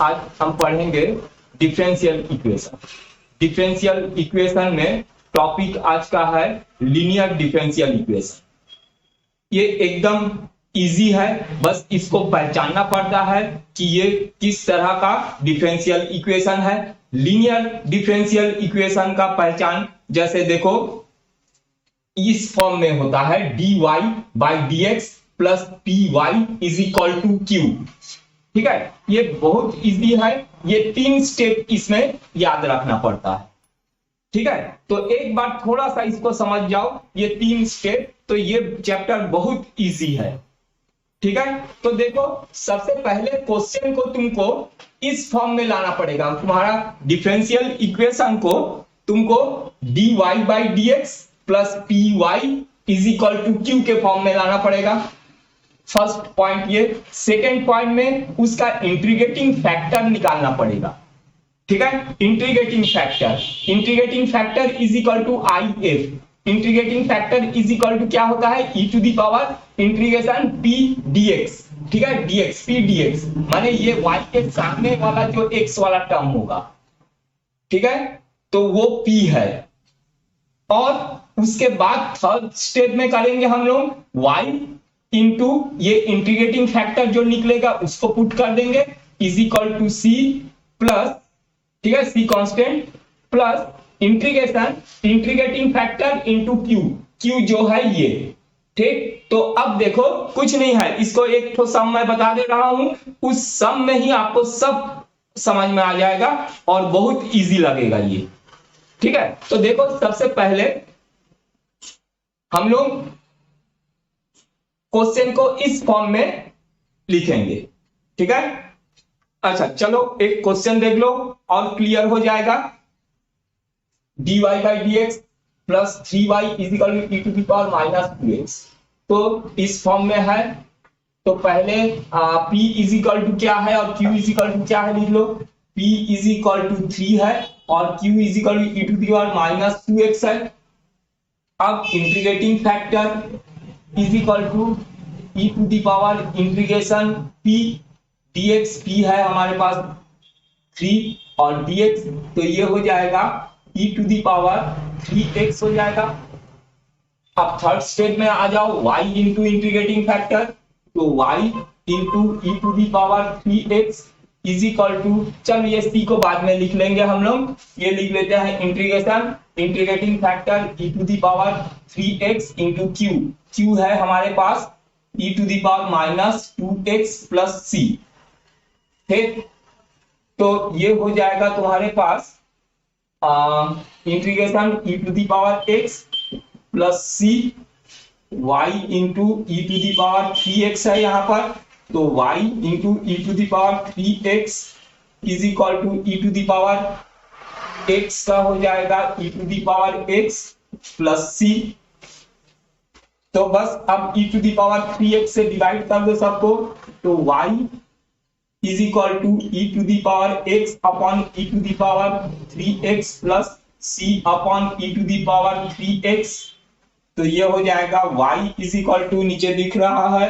आज हम पढ़ेंगे डिफरेंशियल इक्वेशन। डिफरेंशियल इक्वेशन में टॉपिक आज का है लीनियर डिफरेंशियल इक्वेशन। ये एकदम इजी है, बस इसको पहचानना पड़ता है कि ये किस तरह का डिफरेंशियल इक्वेशन है। लीनियर डिफरेंशियल इक्वेशन का पहचान जैसे देखो इस फॉर्म में होता है dy by dx plus py is equal to q। ठीक है, ये बहुत इजी है, ये 3 स्टेप इसमें याद रखना पड़ता है। ठीक है, तो एक बार थोड़ा सा इसको समझ जाओ, ये 3 स्टेप, तो ये चैप्टर बहुत इजी है। ठीक है, तो देखो सबसे पहले क्वेश्चन को तुमको इस फॉर्म में लाना पड़ेगा। तुम्हारा डिफरेंशियल इक्वेशन को तुमको dy by dx plus py is equal to q के फॉर्म में लाना पड़ेगा। फर्स्ट पॉइंट ये। सेकेंड पॉइंट में उसका इंटीग्रेटिंग फैक्टर निकालना पड़ेगा। ठीक है, integrating factor is equal to if। Integrating factor is equal to क्या होता है, e to the power integration p dx। ठीक है, dx p dx माने ये y के सामने वाला जो x वाला टर्म होगा, ठीक है, तो वो p है। और उसके बाद थर्ड स्टेप में करेंगे हम लोग y इंटू ये इंटीग्रेटिंग फैक्टर जो निकलेगा उसको पुट कर देंगे is equal to c plus, ठीक है, c constant plus integrating factor into q जो है ये। ठीक, तो अब देखो कुछ नहीं है, इसको एक तो सम मैं बता दे रहा हूं, उस सम में ही आपको सब समझ में आ जाएगा और बहुत इजी लगेगा ये। ठीक है, तो देखो सबसे पहले हम लोग क्वेश्चन को इस फॉर्म में लिखेंगे। ठीक है, अच्छा चलो एक क्वेश्चन देख लो और क्लियर हो जाएगा। dy by dx plus 3y is equal to e to the power minus 2x, तो इस फॉर्म में है। तो पहले p इज इक्वल टू क्या है और q इज इक्वल टू क्या है लिख लो। p इज इक्वल टू 3 है और q is equal to e to the power minus 2x है। अब integrating factor is equal to e to the power integration p dx, p है हमारे पास 3 और dx, तो ये हो जाएगा e to the power 3x हो जाएगा। अब थर्ड स्टेप में आ जाओ, y इंटू इंटीग्रेटिंग फैक्टर, तो y into e to the power 3x is equal to, चल ये c को बाद में लिख लेंगे हम लोग, ये लिख लेते हैं integrating factor e to the power 3x into q है हमारे पास e to the power minus 2x plus c। ठीक, तो ये हो जाएगा तुम्हारे पास integration e to the power x plus c, y into e to the power 3x है यहाँ पर, तो y into e to the power 3x is equal to e to the power x का हो जाएगा e to the power x plus c। तो बस अब e to the power 3x से डिवाइड कर दो सबको, तो y is equal to e to the power x upon e to the power 3x plus c upon e to the power 3x, तो ये हो जाएगा y इज इक्वल टू, नीचे दिख रहा है,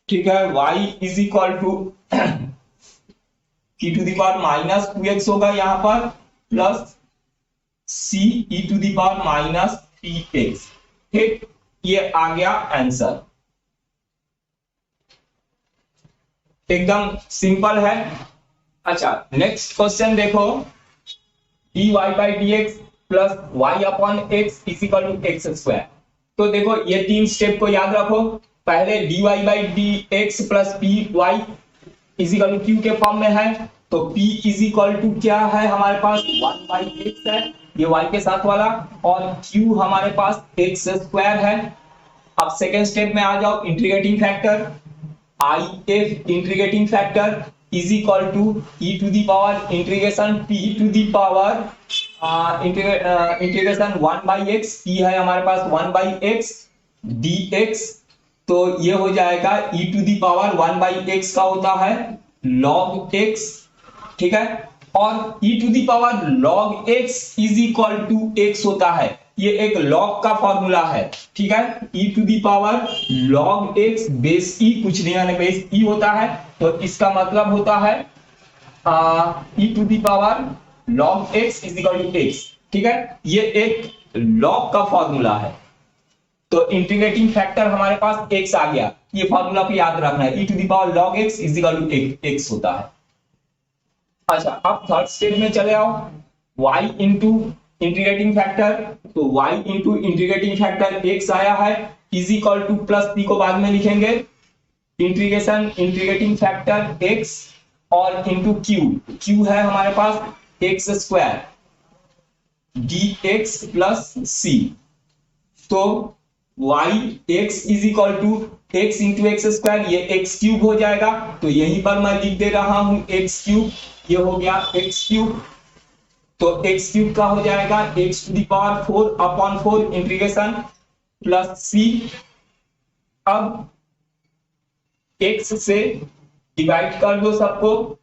ठीक है, y is equal to e to the power minus 2x होगा यहाँ पर plus c e to the power minus 3x। ठीक, ये आ गया आंसर, एकदम सिंपल है। अच्छा नेक्स्ट क्वेश्चन देखो, dy by dx plus y upon x is equal to x square. तो देखो ये 3 स्टेप को याद रखो। पहले dy by dx plus py is equal to q के फॉर्म में है, तो p इज इक्वल टू क्या है हमारे पास 1 बाई x है, ये y के साथ वाला, और q हमारे पास x स्क्वायर है। अब सेकेंड स्टेप में आ जाओ, integrating factor if integrating factor is equal to e to the power integration p to the power integration 1 by x, p है हमारे पास 1 बाई x dx, तो ये हो जाएगा e to the power 1 by x का होता है log x। ठीक है, और e to the power log x is equal to x होता है, ये एक log का फॉर्मूला है। ठीक है, e to the power log x base e, कुछ नहीं आने बेस e होता है, तो इसका मतलब होता है E to the power log x is equal to x। ठीक है, ये एक log का फॉर्मूला है, तो इंटीग्रेटिंग फैक्टर हमारे पास x आ गया। ये फॉर्मूला को याद रखना है, E to the power log x is equal to x होता है। अच्छा, अब थर्ड स्टेप में चले आओ, y इंटू इंटीग्रेटिंग फैक्टर, तो y into integrating factor x आया है is equal to plus p को बाद में लिखेंगे, इंटीग्रेशन इंटीग्रेटिंग फैक्टर x और इंटू q है हमारे पास x square dx plus c, तो y x is equal to x into x square, ये एक्स क्यूब हो जाएगा, तो यहीं पर मैं लिख दे रहा हूं एक्स क्यूब, ये हो गया एक्स क्यूब, तो एक्स क्यूब का हो जाएगा X to the power 4 upon 4 integration plus C. अब x से डिवाइड कर दो सबको,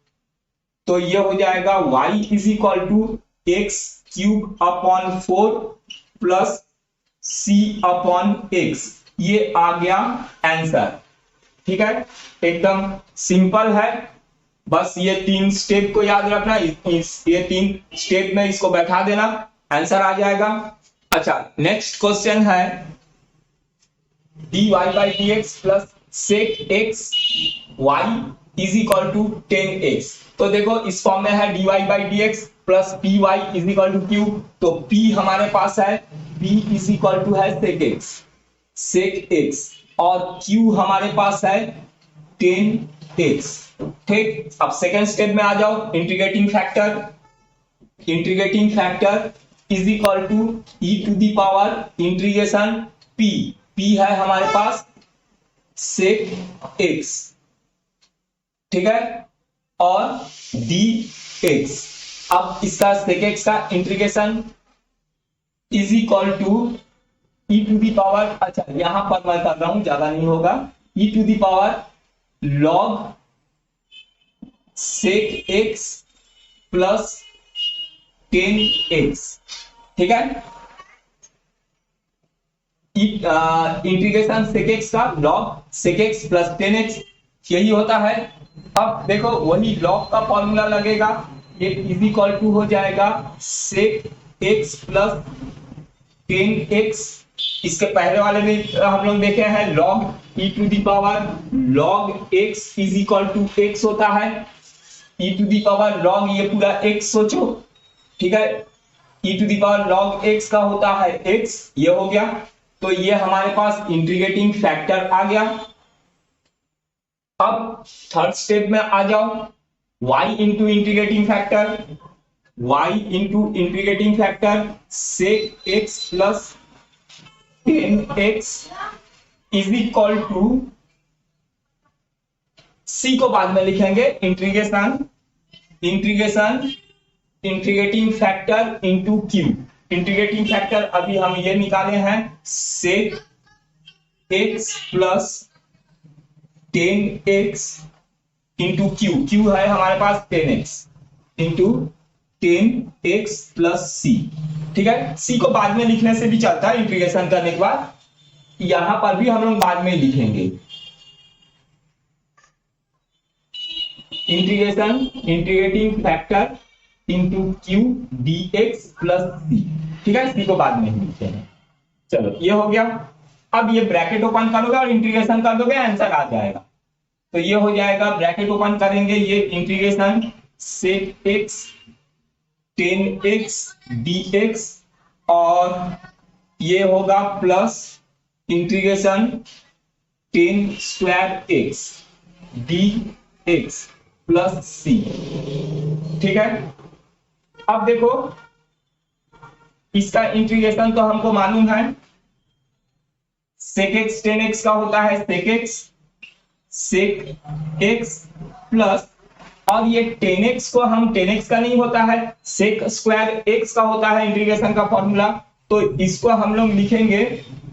तो ये हो जाएगा y is equal to x cube upon 4 plus c upon x, ये आ गया आंसर। ठीक है, एकदम सिंपल है, बस ये 3 स्टेप को याद रखना, ये 3 स्टेप में इसको बैठा देना, आंसर आ जाएगा। अच्छा, नेक्स्ट क्वेश्चन है dy by D x plus sec x y is equal to 10x। तो देखो इस फॉर्म में है dy by D x plus p y is equal to q, तो p हमारे पास है p इज इक्वल टू है सेक x और q हमारे पास है 10x। ठीक, अब सेकेंड स्टेप में आ जाओ, integrating factor is equal to e to the power integration p है हमारे पास सेक x, ठीक है, और dx। अब इसका सेक x का integration is equal to e to the power, अच्छा यहां पर मैं कर रहा हूं, ज्यादा नहीं होगा, E to the power log sec x plus 10x। ठीक है, इंटीग्रेशन सेक x का log sec x plus 10x यही होता है। अब देखो वही log का फॉर्मूला लगेगा, ये इज इक्वल टू हो जाएगा सेक x प्लस 10x। इसके पहले वाले में हम लोग देखे हैं log e to the power log x is equal to x होता है, e to the power log ये पूरा x सोचो, ठीक है, e to the power log x का होता है x, ये हो गया, तो ये हमारे पास इंटीग्रेटिंग फैक्टर आ गया। अब थर्ड स्टेप में आ जाओ, y into integrating factor sec x plus 10x is equal to c को बाद में लिखेंगे, integrating factor into q। Integrating factor अभी हम ये निकाले हैं sec x plus 10x into q है हमारे पास 10x into 10x plus c। ठीक है, c को बाद में लिखने से भी चलता है, इंटीग्रेशन करने के बाद यहां पर भी हम लोग बाद में लिखेंगे, integrating factor into q dx plus c। ठीक है, c को बाद में लिखेंगे। चलो ये हो गया, अब ये ब्रैकेट ओपन करोगे और इंटीग्रेशन कर दोगे, आंसर आ जाएगा। तो ये हो जाएगा, ब्रैकेट ओपन करेंगे, ये integration sec x 10x dx और ये होगा plus integration 10 square x dx plus c। ठीक है, अब देखो इसका इंटीग्रेशन तो हमको मालूम है, सेक x 10x का होता है सेक x प्लस, और ये 10x को हम 10x का नहीं होता है, सेक स्क्वायर x का होता है इंटीग्रेशन का फॉर्मूला, तो इसको हम लोग लिखेंगे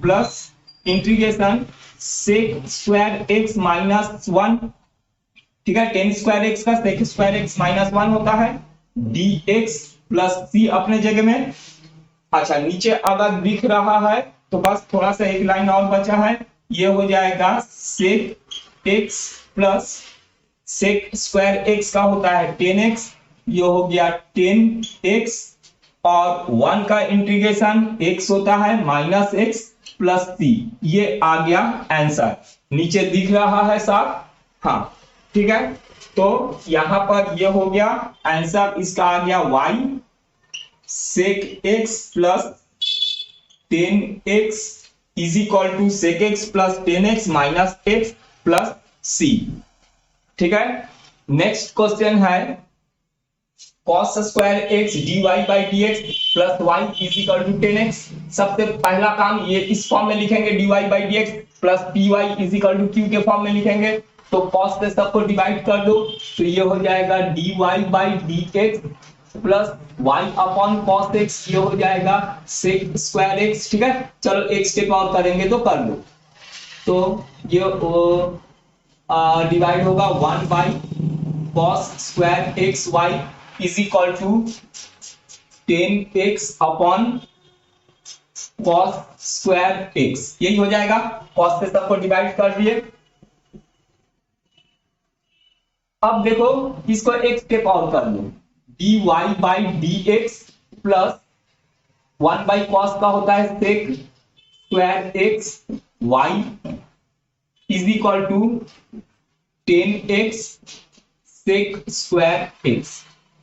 plus integration sec square x minus 1। ठीक है, 10 स्क्वायर x का सेक स्क्वायर x माइनस 1 होता है, dx प्लस c अपने जगह में। अच्छा, नीचे अगर दिख रहा है तो बस थोड़ा सा एक लाइन और बचा है, ये हो जाएगा sec x plus sec square x का होता है 10x, ये हो गया 10x, और 1 का इंटीग्रेशन x होता है -x प्लस c, ये आ गया आंसर। नीचे दिख रहा है साफ? हाँ ठीक है, तो यहां पर ये हो गया आंसर, इसका आ गया y sec x plus 10x is equal to sec x plus 10x minus x plus c। ठीक है, नेक्स्ट क्वेश्चन है cos square x dy by dx plus y is equal to 10x। सबसे पहला काम ये इस फॉर्म में लिखेंगे, dy by dx plus py is equal to q के फॉर्म में लिखेंगे, तो cos से सबको डिवाइड कर दो, तो ये हो जाएगा dy by dx plus y upon cos x, ये हो जाएगा सेक स्क्वायर x। ठीक है, चलो एक स्टेप और करेंगे तो कर लो, तो ये डिवाइड होगा 1 by cos square x y is equal to 10x upon cos square x, यही हो जाएगा। cos से सबको डिवाइड कर दिए। अब देखो इसको एक स्टेप और कर लो, dy by dx plus 1 by cos का होता है sec square x y is equal to 10x sec square x।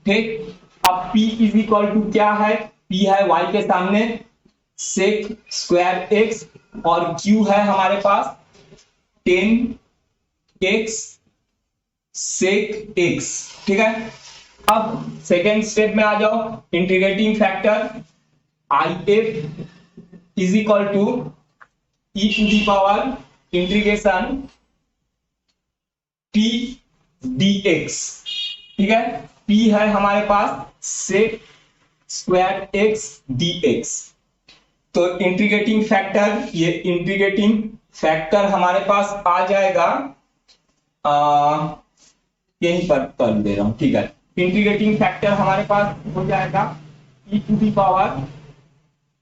ठीक, अब p इज इक्वल टू क्या है, p है y के सामने सेक स्क्वायर x, और q है हमारे पास 10x सेक x। ठीक है, अब सेकेंड स्टेप में आ जाओ, integrating factor if is equal to e to the power integration t dx। ठीक है, p है हमारे पास सेक स्क्वायर x dx, तो इंटीग्रेटिंग फैक्टर, ये इंटीग्रेटिंग फैक्टर हमारे पास आ जाएगा, यहीं पर कर दे रहा हूं। ठीक है, इंटीग्रेटिंग फैक्टर हमारे पास हो जाएगा e to the power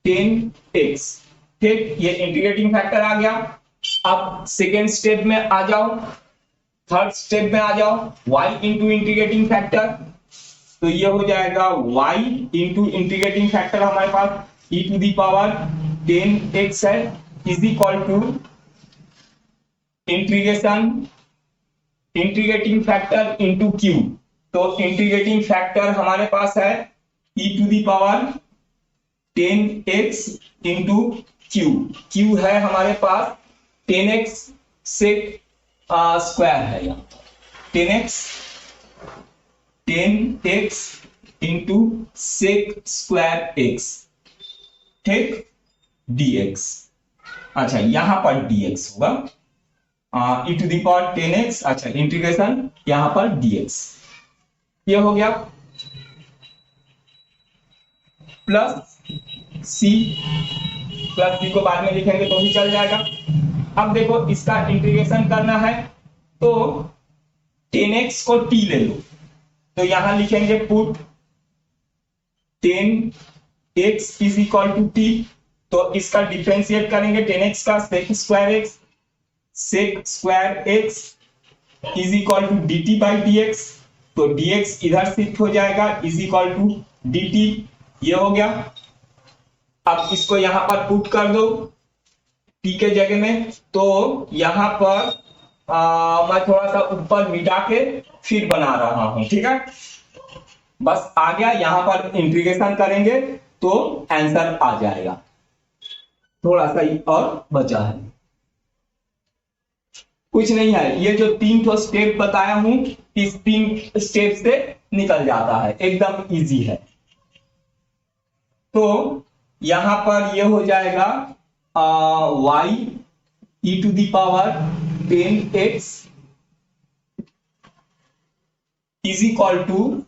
10x। ठीक, ये इंटीग्रेटिंग फैक्टर आ गया। अब सेकेंड स्टेप में आ जाओ, थर्ड स्टेप में आ जाओ, y इंटू इंटीग्रेटिंग फैक्टर, तो ये हो जाएगा y इंटू इंटीग्रेटिंग फैक्टर हमारे पास e to the power 10x है is equal to integration integrating factor into q, तो इंटीग्रेटिंग फैक्टर हमारे पास है e to the power 10x into q है हमारे पास 10x से स्क्वायर है, यहाँ 10x into sec square x। ठीक, dx, अच्छा यहां पर dx होगा, e to the power 10x, अच्छा इंटीग्रेशन यहां पर dx, ये हो गया प्लस c, प्लस c को बाद में लिखेंगे तो भी चल जाएगा। अब देखो इसका इंटीग्रेशन करना है, तो 10x को t ले लो, तो यहां लिखेंगे put 10x is equal to t, तो इसका डिफरेंशिएट करेंगे 10x का sec square x is equal to dt by dx, तो dx इधर शिफ्ट हो जाएगा इज इक्वल टू dt, ये हो गया। अब इसको यहां पर पुट कर दो t के जगह में, तो यहां पर मैं थोड़ा सा ऊपर मिटा के फिर बना रहा हूं। ठीक है, बस आ गया, यहां पर इंटीग्रेशन करेंगे तो आंसर आ जाएगा, थोड़ा सा ही और बचा है, कुछ नहीं है। ये जो 3 तो स्टेप बताया हूं, इस 3 स्टेप से निकल जाता है, एकदम इजी है। तो यहां पर ये हो जाएगा y e to the power 10x is equal to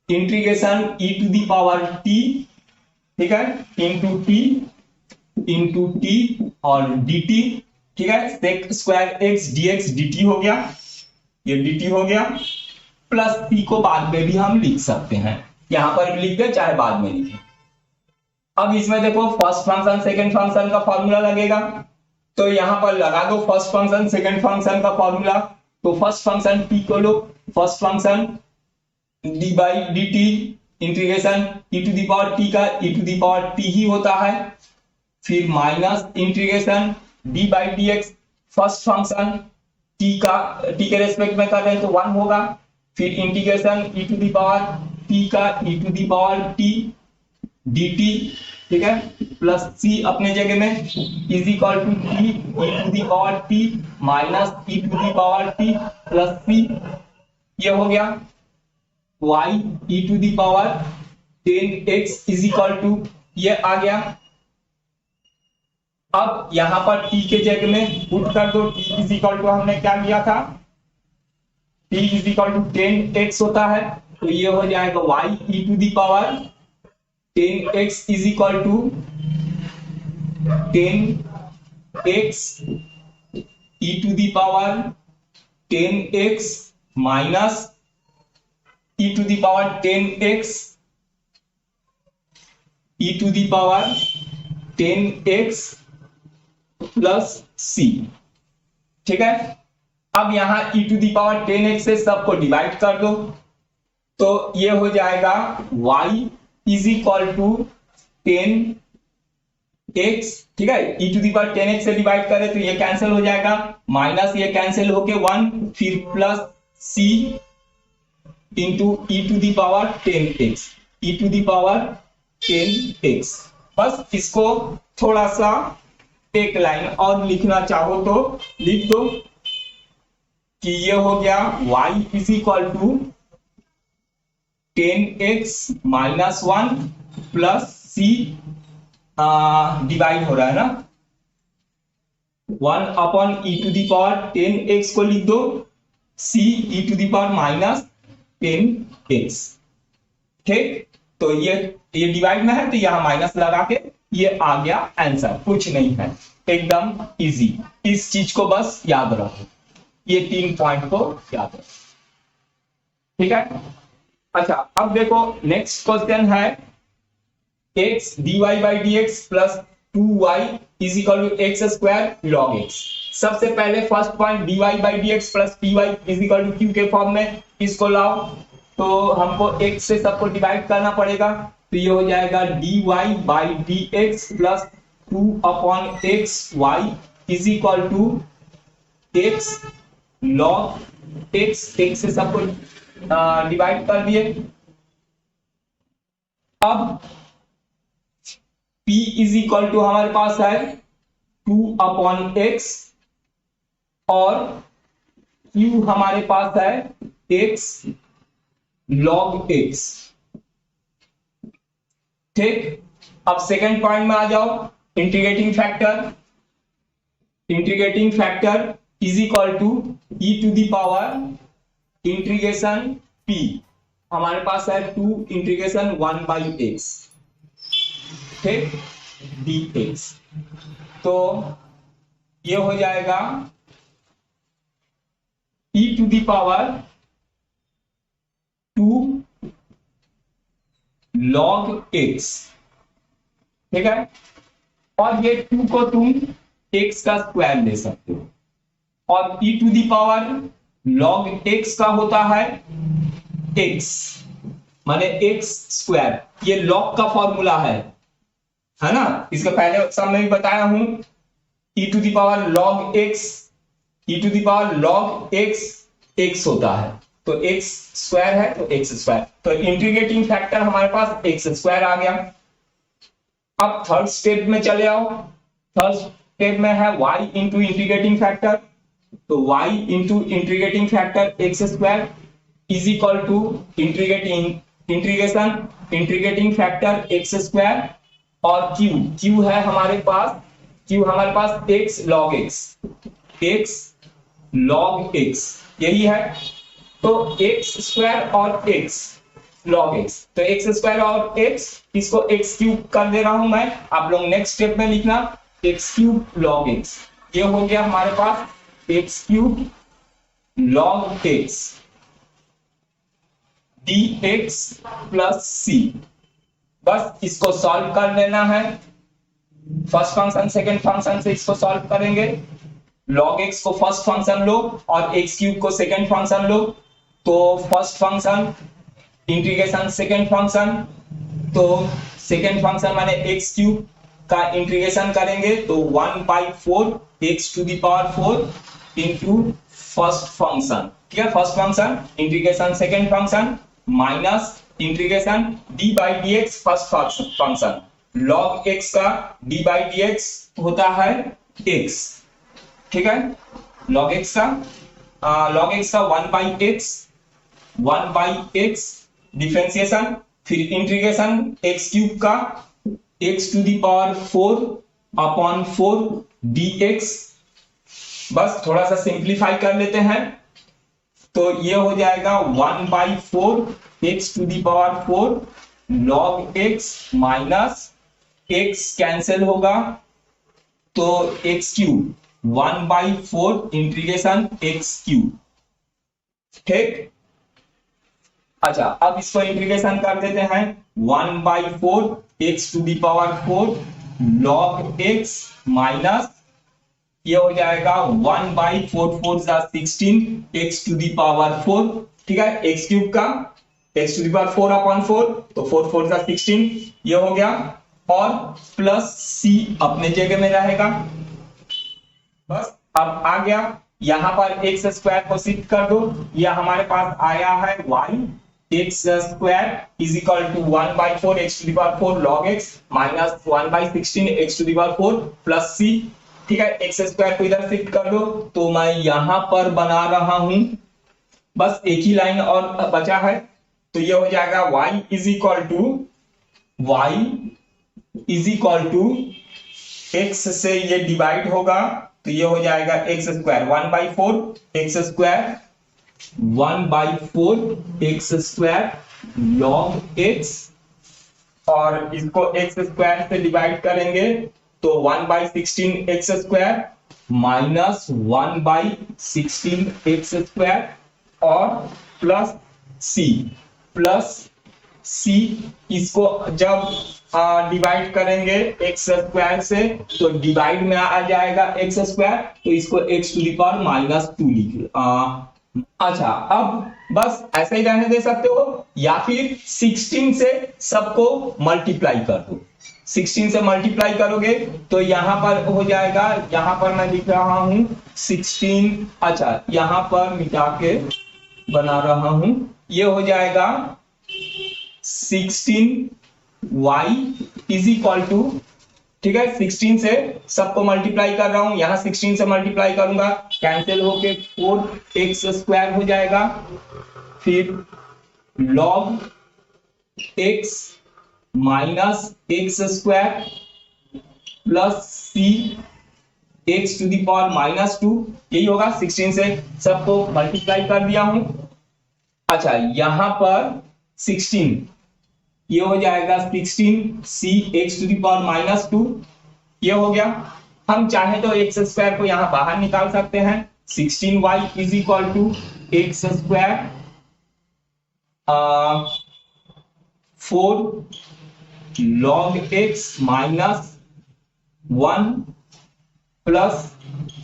integration e to the power t, ठीक है, इंटू t और dt। ठीक है, sec square x dx dt हो गया, ये dt हो गया, प्लस t को बाद में भी हम लिख सकते हैं, यहां पर भी लिख दे चाहे बाद में लिखें। अब इसमें देखो फर्स्ट फंक्शन सेकंड फंक्शन का फॉर्मूला लगेगा, तो यहां पर लगा दो फर्स्ट फंक्शन सेकंड फंक्शन का फॉर्मूला। तो फर्स्ट फंक्शन टी को लो, first function D by D T integration E to the power T का E to the power T ही होता है, फिर minus integration D by D x first function T का टी के रेस्पेक्ट में कर रहे हैं तो 1 होगा, फिर integration E to the power T का E to the power T D T, ठीक है, प्लस सी अपने जगह में is equal to T E to the power T minus E to the power T plus C, ये हो गया y e to the power 10x is equal to ये आ गया। अब यहां पर t के जगह में पुट कर दो, t इज इक्वल टू हमने क्या लिया था, t is equal to 10x होता है, तो ये हो जाएगा y e to the power 10x is equal to 10x e to the power 10x minus e to the power 10x e to the power 10x plus c, ठीक है। अब यहां e to the power 10x से सबको divide कर दो, तो ये हो जाएगा y is equal to 10x, ठीक है, e to the power 10x से डिवाइड करें तो ये कैंसिल हो जाएगा, माइनस ये कैंसिल होके 1, फिर plus c into e to the power 10x e to the power 10x। बस इसको थोड़ा सा एक लाइन और लिखना चाहो तो लिख दो कि ये हो गया y is equal to 10x minus 1 plus c divide हो रहा है ना, 1 upon e to the power 10x को लिख दो, c e to the power minus 10x, ठीक। तो ये डिवाइड में है तो यहां माइनस लगा के ये आ गया आंसर, कुछ नहीं है, एकदम इजी। इस चीज को बस याद रखो, ये 3 पॉइंट को याद रखो, ठीक है। अच्छा अब देखो नेक्स्ट क्वेश्चन है x dy by D x plus 2y is equal to x square log x। सबसे पहले first point dy by D x plus py is equal to q के फॉर्म में इसको लाओ, तो हमको x से सबको डिवाइड करना पड़ेगा, तो ये हो जाएगा dy by D x plus 2 upon x y is equal to x log x से सबको डिवाइड कर दिए। अब p इज इक्वल टू हमारे पास है 2 अपॉन x और q हमारे पास है x लॉग x, ठीक। अब सेकंड पॉइंट में आ जाओ, integrating factor is equal to e to the power integration p, हमारे पास है 2 इंटीग्रेशन 1 बाई x, ठीक, dx। तो ये हो जाएगा e to the power 2 log x, ठीक है, और ये 2 को तुम x का स्क्वायर ले सकते हो, और e to the power log x का होता है x माने x स्क्वायर, ये log का फॉर्मूला है ना, इसका पहले सब में भी बताया हूं, e to the power log x, e to the power log x x होता है, तो x स्क्वायर है तो x स्क्वायर, तो इंटीग्रेटिंग फैक्टर हमारे पास x स्क्वायर आ गया। अब थर्ड स्टेप में चले आओ, थर्ड स्टेप में है y इंटू इंटीग्रेटिंग फैक्टर, तो y into integrating factor x square is equal to integrating factor x square और q है हमारे पास x log x यही है, तो x स्क्वायर और x log x, तो x स्क्वायर और x, इसको x क्यूब कर दे रहा हूं मैं, आप लोग नेक्स्ट स्टेप में लिखना x क्यूब log x, ये हो गया हमारे पास x cube log x dx plus c। बस इसको सॉल्व कर लेना है, फर्स्ट फंक्शन सेकंड फंक्शन से इसको सॉल्व करेंगे। log x को फर्स्ट फंक्शन लो और x क्यूब को सेकंड फंक्शन लो, तो first function integration second function, तो सेकंड फंक्शन माने x क्यूब का इंटीग्रेशन करेंगे तो 1/4 x to the power 4 into first function. ठीक है, first function integration second function minus integration D by D x first function. log x का d by D x होता है x। ठीक है, log x का 1 बाई x डिफरेंशिएशन, फिर integration x cube का x to the power 4 upon 4 dx। बस थोड़ा सा सिंप्लीफाई कर लेते हैं तो ये हो जाएगा 1/4 x to the power 4 log x minus x cancel होगा तो x cube 1/4 integration x cube. ठीक, अच्छा अब इसको इंटीग्रेशन कर देते हैं 1/4 x to the power 4 log x minus ये हो जाएगा 1/4 16 x टू दी पावर 4। ठीक है, x क्यूब का x to the power 4 upon 4 तो 4 4 16 ये हो गया, और प्लस c अपने जगह में रहेगा। बस अब आ गया, यहां पर x स्क्वायर को शिफ्ट कर दो, यह हमारे पास आया है y x square is equal to 1/4 x to the power 4 log x minus 1/16 x to the power 4 plus c। ठीक है, x स्क्वायर को इधर शिफ्ट कर दो तो मैं यहां पर बना रहा हूं, बस एक ही लाइन और बचा है तो ये हो जाएगा y is equal to x से ये डिवाइड होगा तो ये हो जाएगा x square 1/4 x square 1/4 x square log x, और इसको x स्क्वायर से डिवाइड करेंगे तो 1/16 x square minus 1/16 x square और प्लस c इसको जब डिवाइड करेंगे x स्क्वायर से तो डिवाइड में आ जाएगा x स्क्वायर, तो इसको x टू दी पावर -2 लिख। अच्छा अब बस ऐसे ही रहने दे सकते हो या फिर 16 से सबको मल्टीप्लाई कर दो। 16 से मल्टीप्लाई करोगे तो यहां पर हो जाएगा, यहां पर मैं लिख रहा हूं 16, अच्छा यहां पर मिटा के बना रहा हूं, ये हो जाएगा 16y इज इक्वल टू, ठीक है 16 से सबको मल्टीप्लाई कर रहा हूं, यहां 16 से मल्टीप्लाई करूंगा कैंसिल होके 4x स्क्वायर हो जाएगा, फिर log x minus x square plus c x to the power -2, यही होगा। 16 से सबको मल्टीप्लाई कर दिया हूं। अच्छा यहां पर 16 ये हो जाएगा 16c x to the power -2, ये हो गया। हम चाहे तो x स्क्वायर को यहां बाहर निकाल सकते हैं, 16y is equal to x square 4 log x minus 1 plus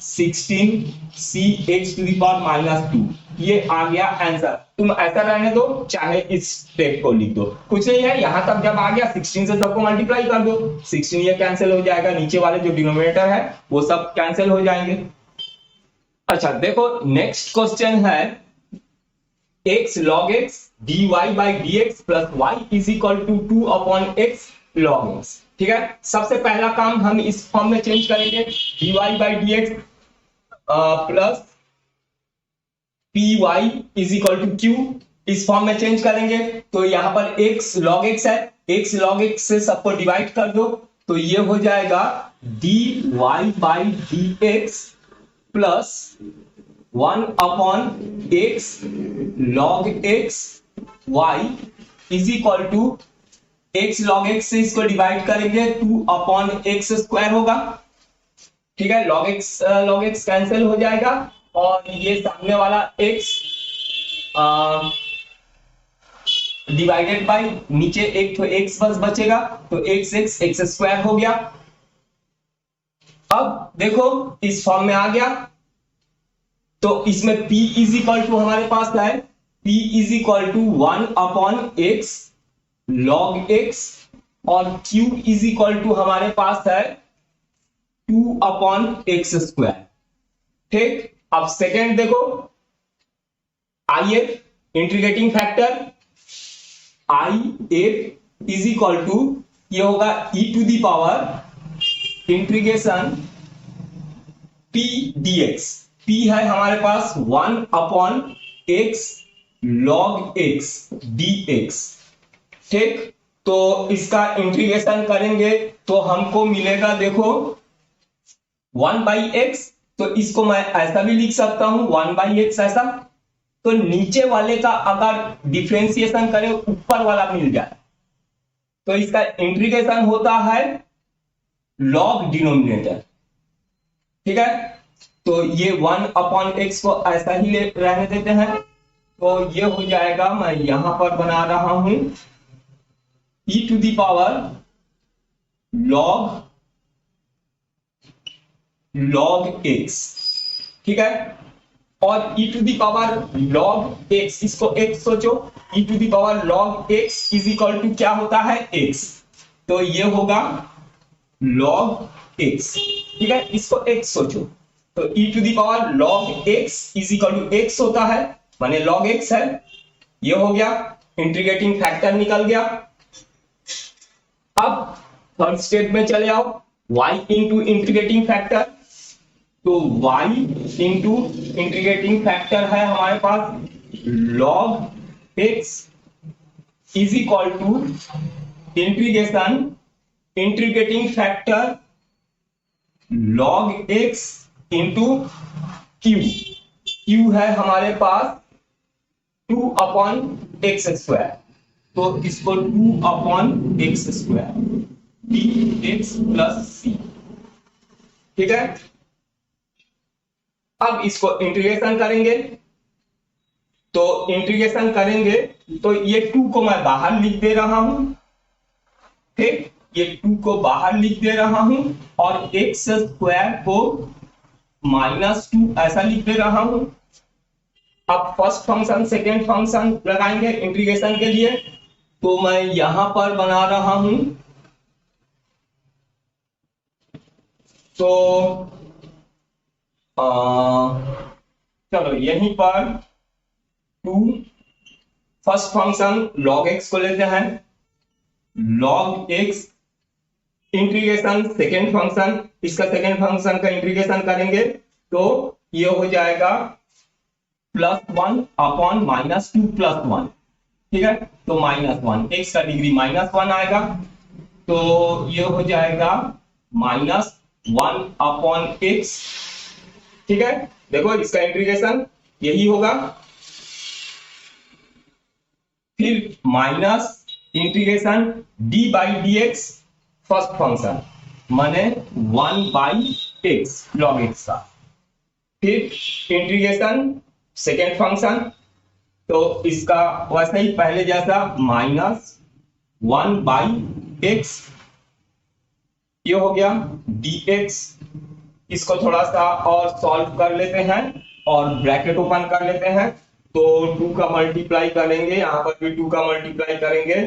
16c x to the power -2, ये आ गया आंसर। तुम ऐसा रहने दो चाहे इस स्टेप को लिख दो, कुछ नहीं है। यहां तक जब आ गया 16 से सबको मल्टीप्लाई कर दो, 16 ये कैंसिल हो जाएगा, नीचे वाले जो डिनोमिनेटर है वो सब कैंसिल हो जाएंगे। अच्छा देखो नेक्स्ट क्वेश्चन है x log x dy by dx plus y is equal to 2 upon x log x। ठीक है, सबसे पहला काम हम इस फॉर्म में चेंज करेंगे, dy by dx plus py is equal to q, इस फॉर्म में चेंज करेंगे तो यहां पर x log x है, x log x से सबको डिवाइड कर दो तो ये हो जाएगा dy by dx plus 1 upon x log x y is equal to x log x से इसको डिवाइड करेंगे 2 अपॉन x स्क्वायर होगा। ठीक है, log x कैंसिल हो जाएगा और ये सामने वाला x डिवाइडेड बाय नीचे एक तो x बस बचेगा तो x स्क्वायर हो गया। अब देखो इस फॉर्म में आ गया, तो इसमें p इज इक्वल टू हमारे पास क्या है, p is equal to 1/x log x, और q इज इक्वल टू हमारे पास है 2/x²। ठीक, अब सेकेंड देखो, if integrating factor if is equal to, ये होगा e to the power integration p dx। p है हमारे पास 1/x log x dx। ठीक, तो इसका इंटीग्रेशन करेंगे तो हमको मिलेगा, देखो 1/x, तो इसको मैं ऐसा भी लिख सकता हूं 1/x ऐसा। तो नीचे वाले का अगर डिफरेंशिएशन करें ऊपर वाला मिल जाए, तो इसका इंटीग्रेशन होता है लॉग डिनोमिनेटर। ठीक है, तो ये 1/x को ऐसा ही रहने देते हैं, तो ये हो जाएगा, मैं यहां पर बना रहा हूं e to the power log x। ठीक है, और e to the power log x, इसको x सोचो, e to the power log x is equal to क्या होता है x, तो ये होगा log x। ठीक है, इसको x सोचो, तो e to the power log x is equal to x होता है, माने log x है। ये हो गया, इंटीग्रेटिंग फैक्टर निकल गया। अब थर्ड स्टेप में चले आओ, y इंटू इंटीग्रेटिंग फैक्टर, तो y इंटू इंटीग्रेटिंग फैक्टर है हमारे पास log x is equal to integration integrating factor log x into q है हमारे पास 2/x², तो इसको 2/x² dx प्लस c। ठीक है, अब इसको इंटीग्रेशन करेंगे, तो इंटीग्रेशन करेंगे तो ये 2 को मैं बाहर लिख दे रहा हूं। ठीक, ये 2 को बाहर लिख दे रहा हूं, और x² को -2 ऐसा लिख दे रहा हूं। अब फर्स्ट फंक्शन सेकेंड फंक्शन लगाएंगे इंटीग्रेशन के लिए, तो मैं यहां पर बना रहा हूं, तो चलो यहीं पर 2 फर्स्ट फंक्शन log x को लेते हैं, log x integration second function, इसका सेकेंड फंक्शन का इंटीग्रेशन करेंगे तो ये हो जाएगा +1/-2+1। ठीक है, तो -1, x का डिग्री -1 आएगा, तो ये हो जाएगा -1/x। ठीक है, देखो इसका इंटीग्रेशन यही होगा, फिर minus integration d/dx first function माने 1/x log x का, फिर इंटीग्रेशन सेकेंड फंक्शन, तो इसका वैसे ही पहले जैसा -1/x, ये हो गया dx। इसको थोड़ा सा और सॉल्व कर लेते हैं और ब्रैकेट ओपन कर लेते हैं, तो 2 का मल्टीप्लाई करेंगे, यहां पर भी 2 का मल्टीप्लाई करेंगे,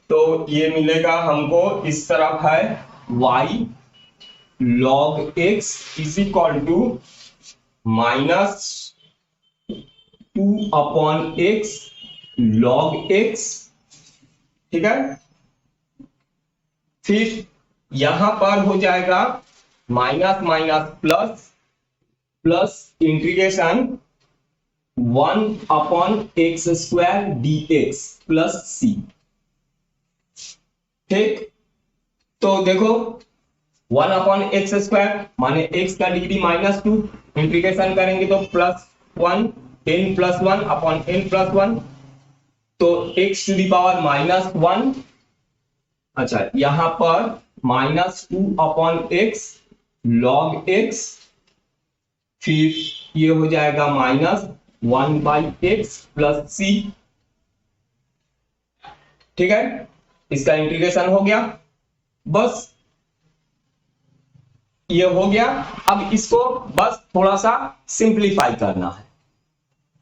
तो ये मिलेगा हमको, इस तरफ है y log x is equal to -2/x log x। ठीक है, फिर यहां पर हो जाएगा minus minus plus plus integration 1/x² dx plus c। ठीक, तो देखो 1/x² माने x का डिग्री -2, इंटीग्रेशन करेंगे तो +1 n+1/n+1, तो x टू दी पावर -1। अच्छा, यहां पर -2/x log x, फिर ये हो जाएगा -1/x प्लस c। ठीक है, इसका इंटीग्रेशन हो गया। बस ये हो गया। अब इसको बस थोड़ा सा सिंप्लीफाई करना है,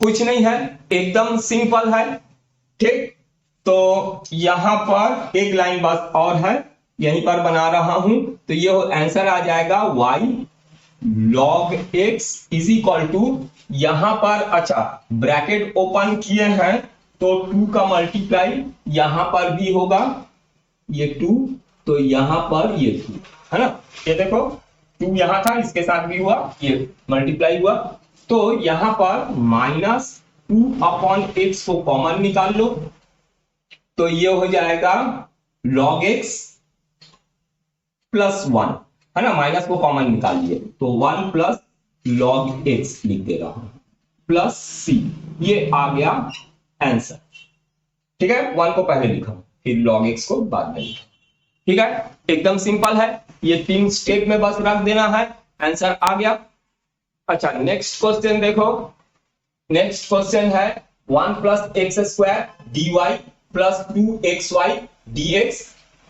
कुछ नहीं है, एकदम सिंपल है। ठीक, तो यहां पर एक लाइन बस और है, यहीं पर बना रहा हूं, तो ये आंसर आ जाएगा y log x is equal to, यहां पर अच्छा ब्रैकेट ओपन किए हैं तो 2 का मल्टीप्लाई यहां पर भी होगा, ये 2, तो यहां पर ये 2 है ना, ये देखो 2 यहां था, इसके साथ भी हुआ, ये मल्टीप्लाई हुआ, तो यहां पर -2 अपॉन x को कॉमन निकाल लो, तो ये हो जाएगा log x प्लस 1 है ना, माइनस को कॉमन निकालिए तो 1 प्लस log x लिख दे रहा हूं प्लस c, ये आ गया आंसर। ठीक है, 1 को पहले लिखा फिर log x को बाद में लिखा। ठीक है, एकदम सिंपल है, ये 3 स्टेप में बस रख देना है, आंसर आ गया। अच्छा नेक्स्ट क्वेश्चन देखो, नेक्स्ट क्वेश्चन है 1 plus x square dy plus 2xy dx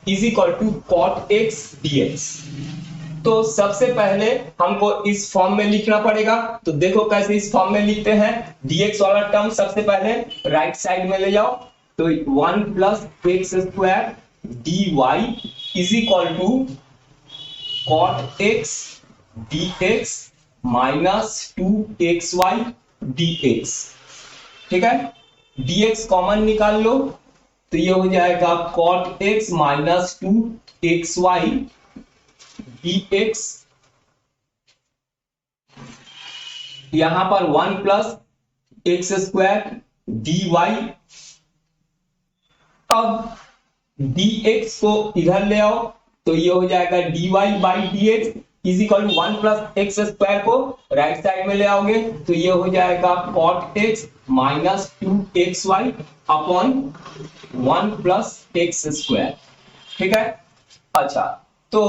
is equal to cot x dx। तो सबसे पहले हमको इस फॉर्म में लिखना पड़ेगा, तो देखो कैसे इस फॉर्म में लिखते हैं। dx वाला टर्म सबसे पहले राइट साइड में ले जाओ, तो 1 plus x square dy is equal to cot x dx minus 2xy dx। ठीक है, dx कॉमन निकाल लो, तो ये हो जाएगा cot x minus 2xy dx, यहां पर 1 प्लस एक्स स्क्वायर dy, अब dx को इधर ले आओ, तो ये हो जाएगा dy by dx is equal to 1 plus x square को राइट साइड में ले आओगे, तो ये हो जाएगा cot x minus 2xy upon 1 plus x square. ठीक है, अच्छा तो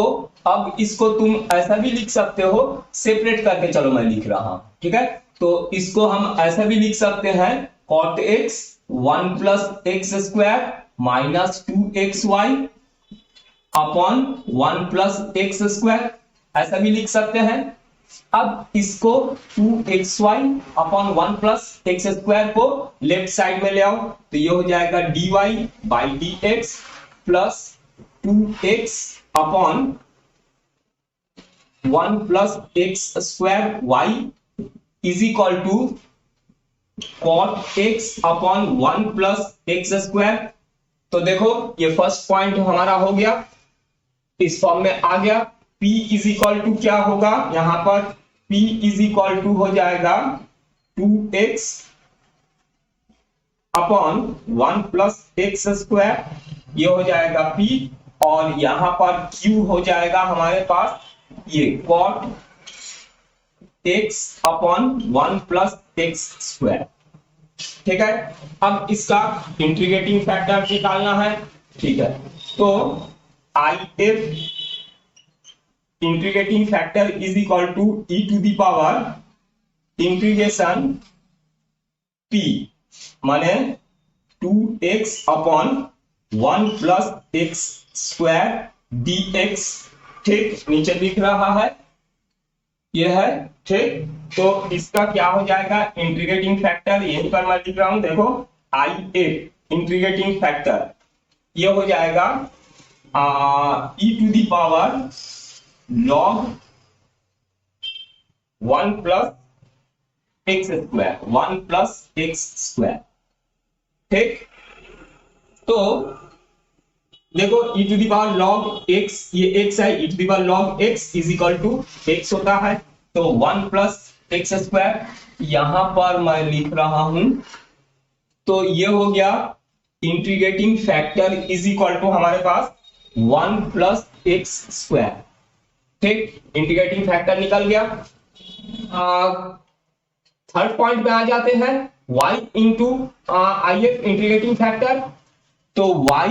अब इसको तुम ऐसा भी लिख सकते हो, सेपरेट करके चलो मैं लिख रहा हूं। ठीक है, तो इसको हम ऐसा भी लिख सकते हैं cot x 1 plus x square minus 2xy upon 1 plus x square, ऐसा भी लिख सकते हैं। अब इसको 2xy upon 1 plus x square को लेफ्ट साइड में ले आओ, तो ये हो जाएगा dy by dx plus 2x upon 1 plus x square y is equal to cot x upon 1 plus x square. तो देखो ये फर्स्ट पॉइंट हमारा हो गया, इस फॉर्म में आ गया। p इज इक्वल टू क्या होगा, यहां पर p इज इक्वल टू हो जाएगा 2x upon 1 plus x square, ये हो जाएगा p, और यहां पर q हो जाएगा हमारे पास ये cot x upon 1 plus x square. ठीक है, अब इसका इंटीग्रेटिंग फैक्टर निकालना है। ठीक है, तो if integrating factor is equal to e to the power integration p माने 2x upon 1 plus x square dx। ठीक, नीचे लिख रहा है, यह है। ठीक, तो इसका क्या हो जाएगा इंटीग्रेटिंग फैक्टर, यहीं पर मैं लिख रहा हूं, देखो if इंटीग्रेटिंग फैक्टर ये हो जाएगा e to the power log 1 plus x square, 1 plus x square. ठीक, तो देखो e to the power log x, ये x है, e to the power log x is equal to x होता है, तो 1 प्लस एक्स स्क्वायर यहां पर मैं लिख रहा हूं, तो ये हो गया integrating factor is equal to हमारे पास 1 प्लस एक्स स्क्वायर। ठीक, इंटीग्रेटिंग फैक्टर निकल गया। थर्ड पॉइंट पे आ जाते हैं, y into if integrating factor, तो y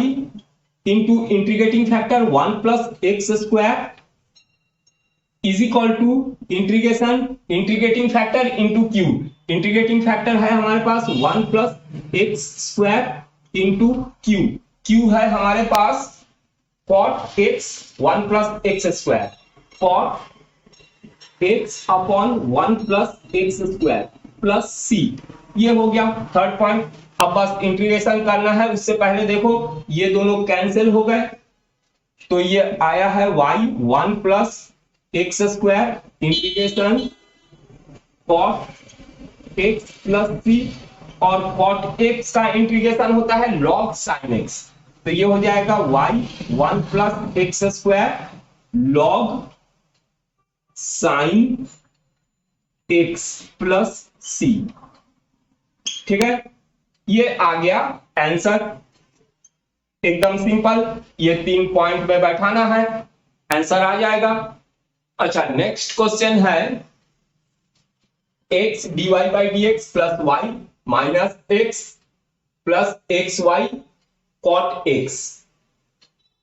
into integrating factor 1 plus x square is equal to integration integrating factor into q. Integrating factor है हमारे पास 1 plus x square into q, q है हमारे पास cot x 1 plus x square, cot x upon 1 plus x square plus C. ये हो गया third point. अब बस इंटीग्रेशन करना है, उससे पहले देखो ये दोनों कैंसिल हो गए, तो ये आया है y 1 plus x square integration cot x plus C, और cot x का इंटीग्रेशन होता है log sin x, तो ये हो जाएगा y 1 plus x square log sin x plus C. ठीक है, ये आ गया आंसर, एकदम सिंपल, ये 3 पॉइंट में बैठाना है, आंसर आ जाएगा। अच्छा, नेक्स्ट क्वेश्चन है x dy by D x plus y minus x plus x y cot x.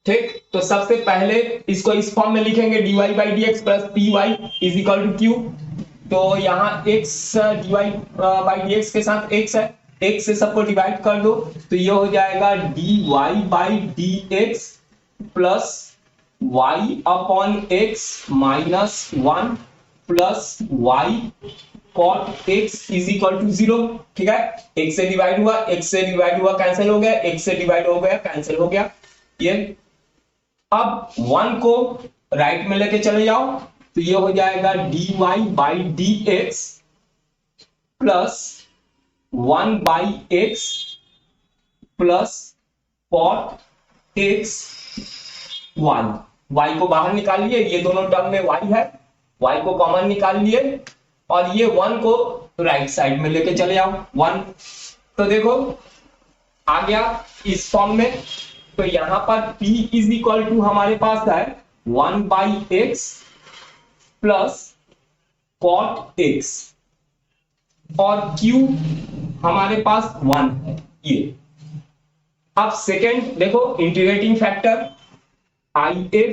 ठीक, तो सबसे पहले इसको इस फॉर्म में लिखेंगे dy by D x plus p y is equal to q. तो यहाँ x dy by D x के साथ x है, x से सबको डिवाइड कर दो, तो ये हो जाएगा dy by D x plus y upon x minus 1 plus y cot x is equal to 0। ठीक है, x से डिवाइड हुआ, x से डिवाइड हुआ कैंसिल हो गया, x से डिवाइड हो गया कैंसिल हो गया। ये अब 1 को राइट में लेके चले जाओ, तो ये हो जाएगा dy by D x plus 1 by x plus cot x y को बाहर निकाल लिए, ये दोनों टर्म में y है, y को कॉमन निकाल लिए, और ये 1 को राइट साइड में लेके चले आओ 1। तो देखो आ गया इस फॉर्म में, तो यहां पर p इज इक्वल टू हमारे पास है 1 by x plus cot x, और q हमारे पास 1 है ये। अब सेकेंड देखो, integrating factor i f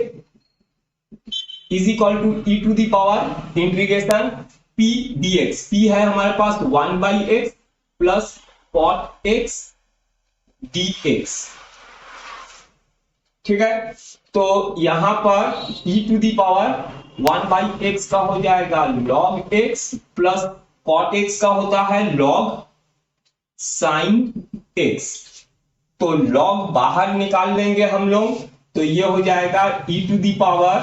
is equal to e to the power integration p dx, p है हमारे पास 1 by x plus cot x dx। ठीक है, तो यहां पर e to the power 1 by x का हो जाएगा log x plus cot x का होता है log sin x, तो log बाहर निकाल लेंगे हम लोग, तो ये हो जाएगा e to the power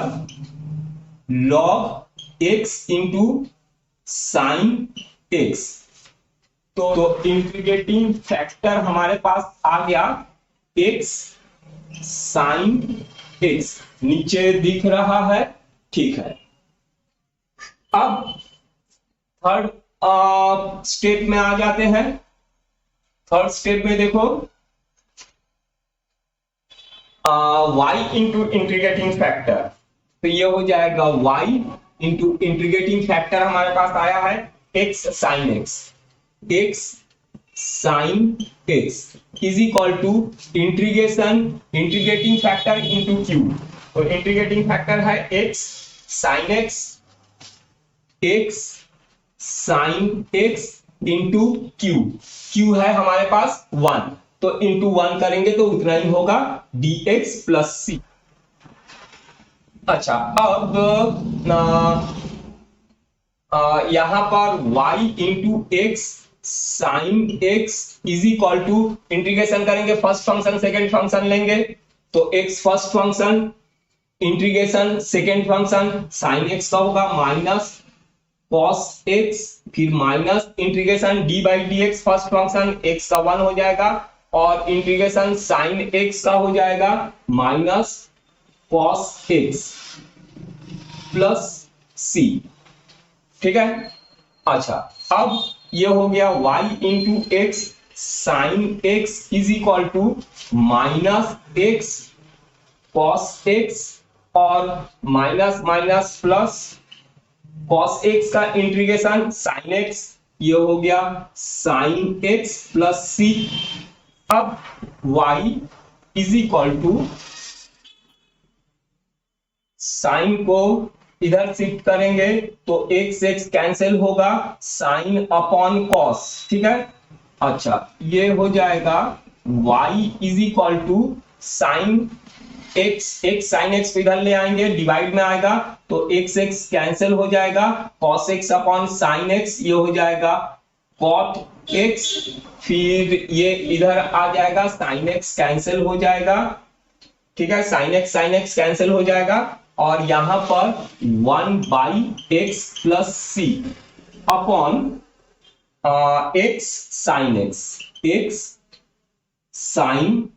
log x into sine x। तो इंटीग्रेटिंग फैक्टर हमारे पास आ गया x साइन x, नीचे दिख रहा है। ठीक है, अब थर्ड स्टेप में आ जाते हैं। थर्ड स्टेप में देखो y इंटू इंटीग्रेटिंग फैक्टर, तो ये हो जाएगा y इंटू इंटीग्रेटिंग फैक्टर हमारे पास आया है x sine x, x sine x is equal to integration integrating factor into q। तो इंटीग्रेटिंग फैक्टर है x sine x, x sine x into q, q है हमारे पास 1, तो इंटू 1 करेंगे तो उतना ही होगा dx प्लस c। अच्छा, अब यहां पर y into x sine x is equal to integration करेंगे, फर्स्ट फंक्शन सेकेंड फंक्शन लेंगे, तो x first function integration second function sine x का होगा माइनस cos x, फिर minus integration d by D x first function x का 1 हो जाएगा, और इंटीग्रेशन साइन x का हो जाएगा minus cos x plus c। ठीक है, अच्छा, अब ये हो गया y into x sine x is equal to minus x cos x, और minus minus plus cos x का इंटीग्रेशन साइन x, ये हो गया साइन x प्लस c। अब y is equal to sine को इधर शिफ्ट करेंगे तो x x कैंसिल होगा, साइन अपॉन कॉस। ठीक है, अच्छा, ये हो जाएगा y is equal to sine x sine x इधर ले आएंगे, डिवाइड में आएगा तो एक्स एक्स कैंसिल हो जाएगा, cos x upon sine x ये हो जाएगा कॉट एक्स, फिर ये इधर आ जाएगा साइन एक्स कैंसिल हो जाएगा, ठीक है, साइन एक्स कैंसिल हो जाएगा, और यहां पर 1/x plus C upon X sine x sine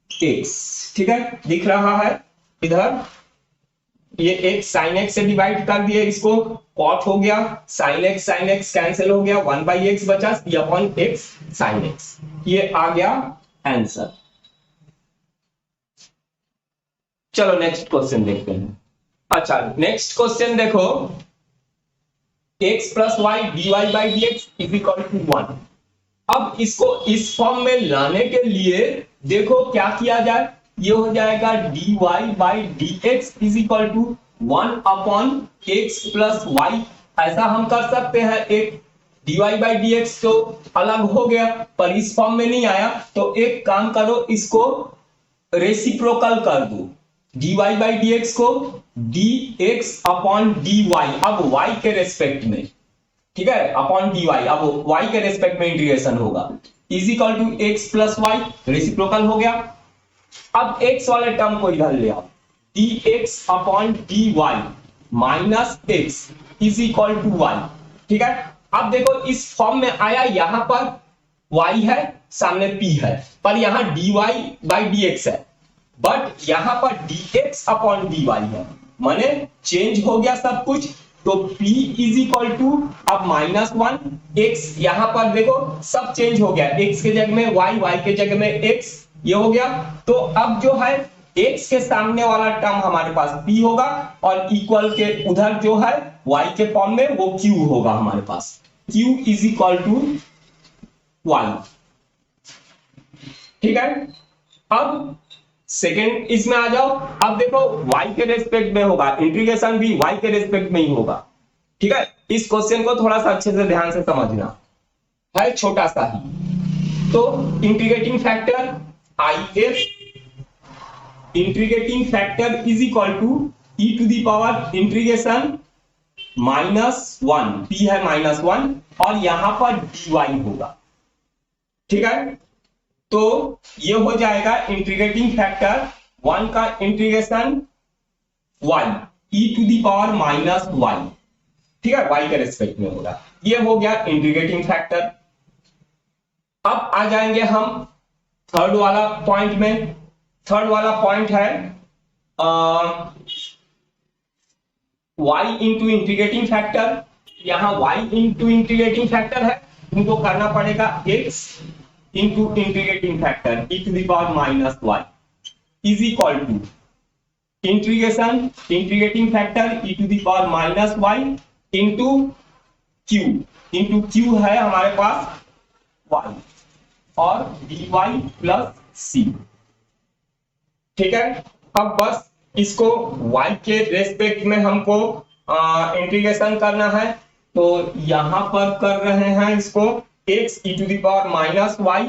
X, ठीक है, दिख रहा है इधर, ये एक्स साइन एक्स से डिवाइड कर दिए, इसको कॉट हो गया, साइन एक्स कैंसिल हो गया, 1/x बचा, सी अपॉन एक्स साइन एक्स, ये आ गया आंसर। चलो नेक्स्ट क्वेश्चन देखते हैं। अच्छा नेक्स्ट क्वेश्चन देखो, x plus y d y by D x is equal to 1। अब इसको इस फॉर्म में लाने के लिए देखो क्या किया जाए, ये हो जाएगा dy by D x is equal to 1 upon x plus y, ऐसा हम कर सकते हैं। एक dy बाई डी एक्स तो अलग हो गया पर इस फॉर्म में नहीं आया, तो एक काम करो इसको रेसिप्रोकल कर दो, dy बाई डी एक्स को dx अपॉन dy, अब y के रेस्पेक्ट में, ठीक है, अपॉन dy, अब y के रेस्पेक्ट में इंटीग्रेशन होगा, is equal to x plus y, reciprocal हो गया। अब x वाले टर्म को इधर ले आओ, dx upon dy minus x is equal to y, ठीक है। अब देखो इस फॉर्म में आया, यहां पर y है, सामने p है, पर यहां dy बाई dx है, बट यहां पर dx अपॉन dy है, माने चेंज हो गया सब कुछ, तो p इज इक्वल टू अब -1, x यहां पर देखो सब चेंज हो गया, x के जगह में y के जगह में x, ये हो गया। तो अब जो है x के सामने वाला टर्म हमारे पास p होगा, और इक्वल के उधर जो है y के फॉर्म में वो q होगा हमारे पास, q is equal to y, ठीक है। अब सेकेंड इसमें आ जाओ, अब देखो y के रेस्पेक्ट में होगा, इंटीग्रेशन भी y के रेस्पेक्ट में ही होगा, ठीक है। इस क्वेश्चन को थोड़ा सा अच्छे से ध्यान से समझना है, छोटा सा ही। तो integrating factor IF, integrating factor is equal to e to the power integration -1, p है -1, और यहां पर dy होगा, ठीक है। तो ये हो जाएगा इंटीग्रेटिंग फैक्टर 1 का integration y e to the power -y, ठीक है, y के रेस्पेक्ट में होगा, ये हो गया इंटीग्रेटिंग फैक्टर। अब आ जाएंगे हम थर्ड वाला पॉइंट में। थर्ड वाला पॉइंट है y इंटू इंटीग्रेटिंग फैक्टर, यहां y इंटू इंटीग्रेटिंग फैक्टर है, इनको करना पड़ेगा x into integrating factor e to the power -y is equal to integration integrating factor e to the power -y into q है हमारे पास y, और dy प्लस c, ठीक है। अब बस इसको y के रेस्पेक्ट में हमको इंटीग्रेशन करना है, तो यहां पर कर रहे हैं इसको x e to the power -y,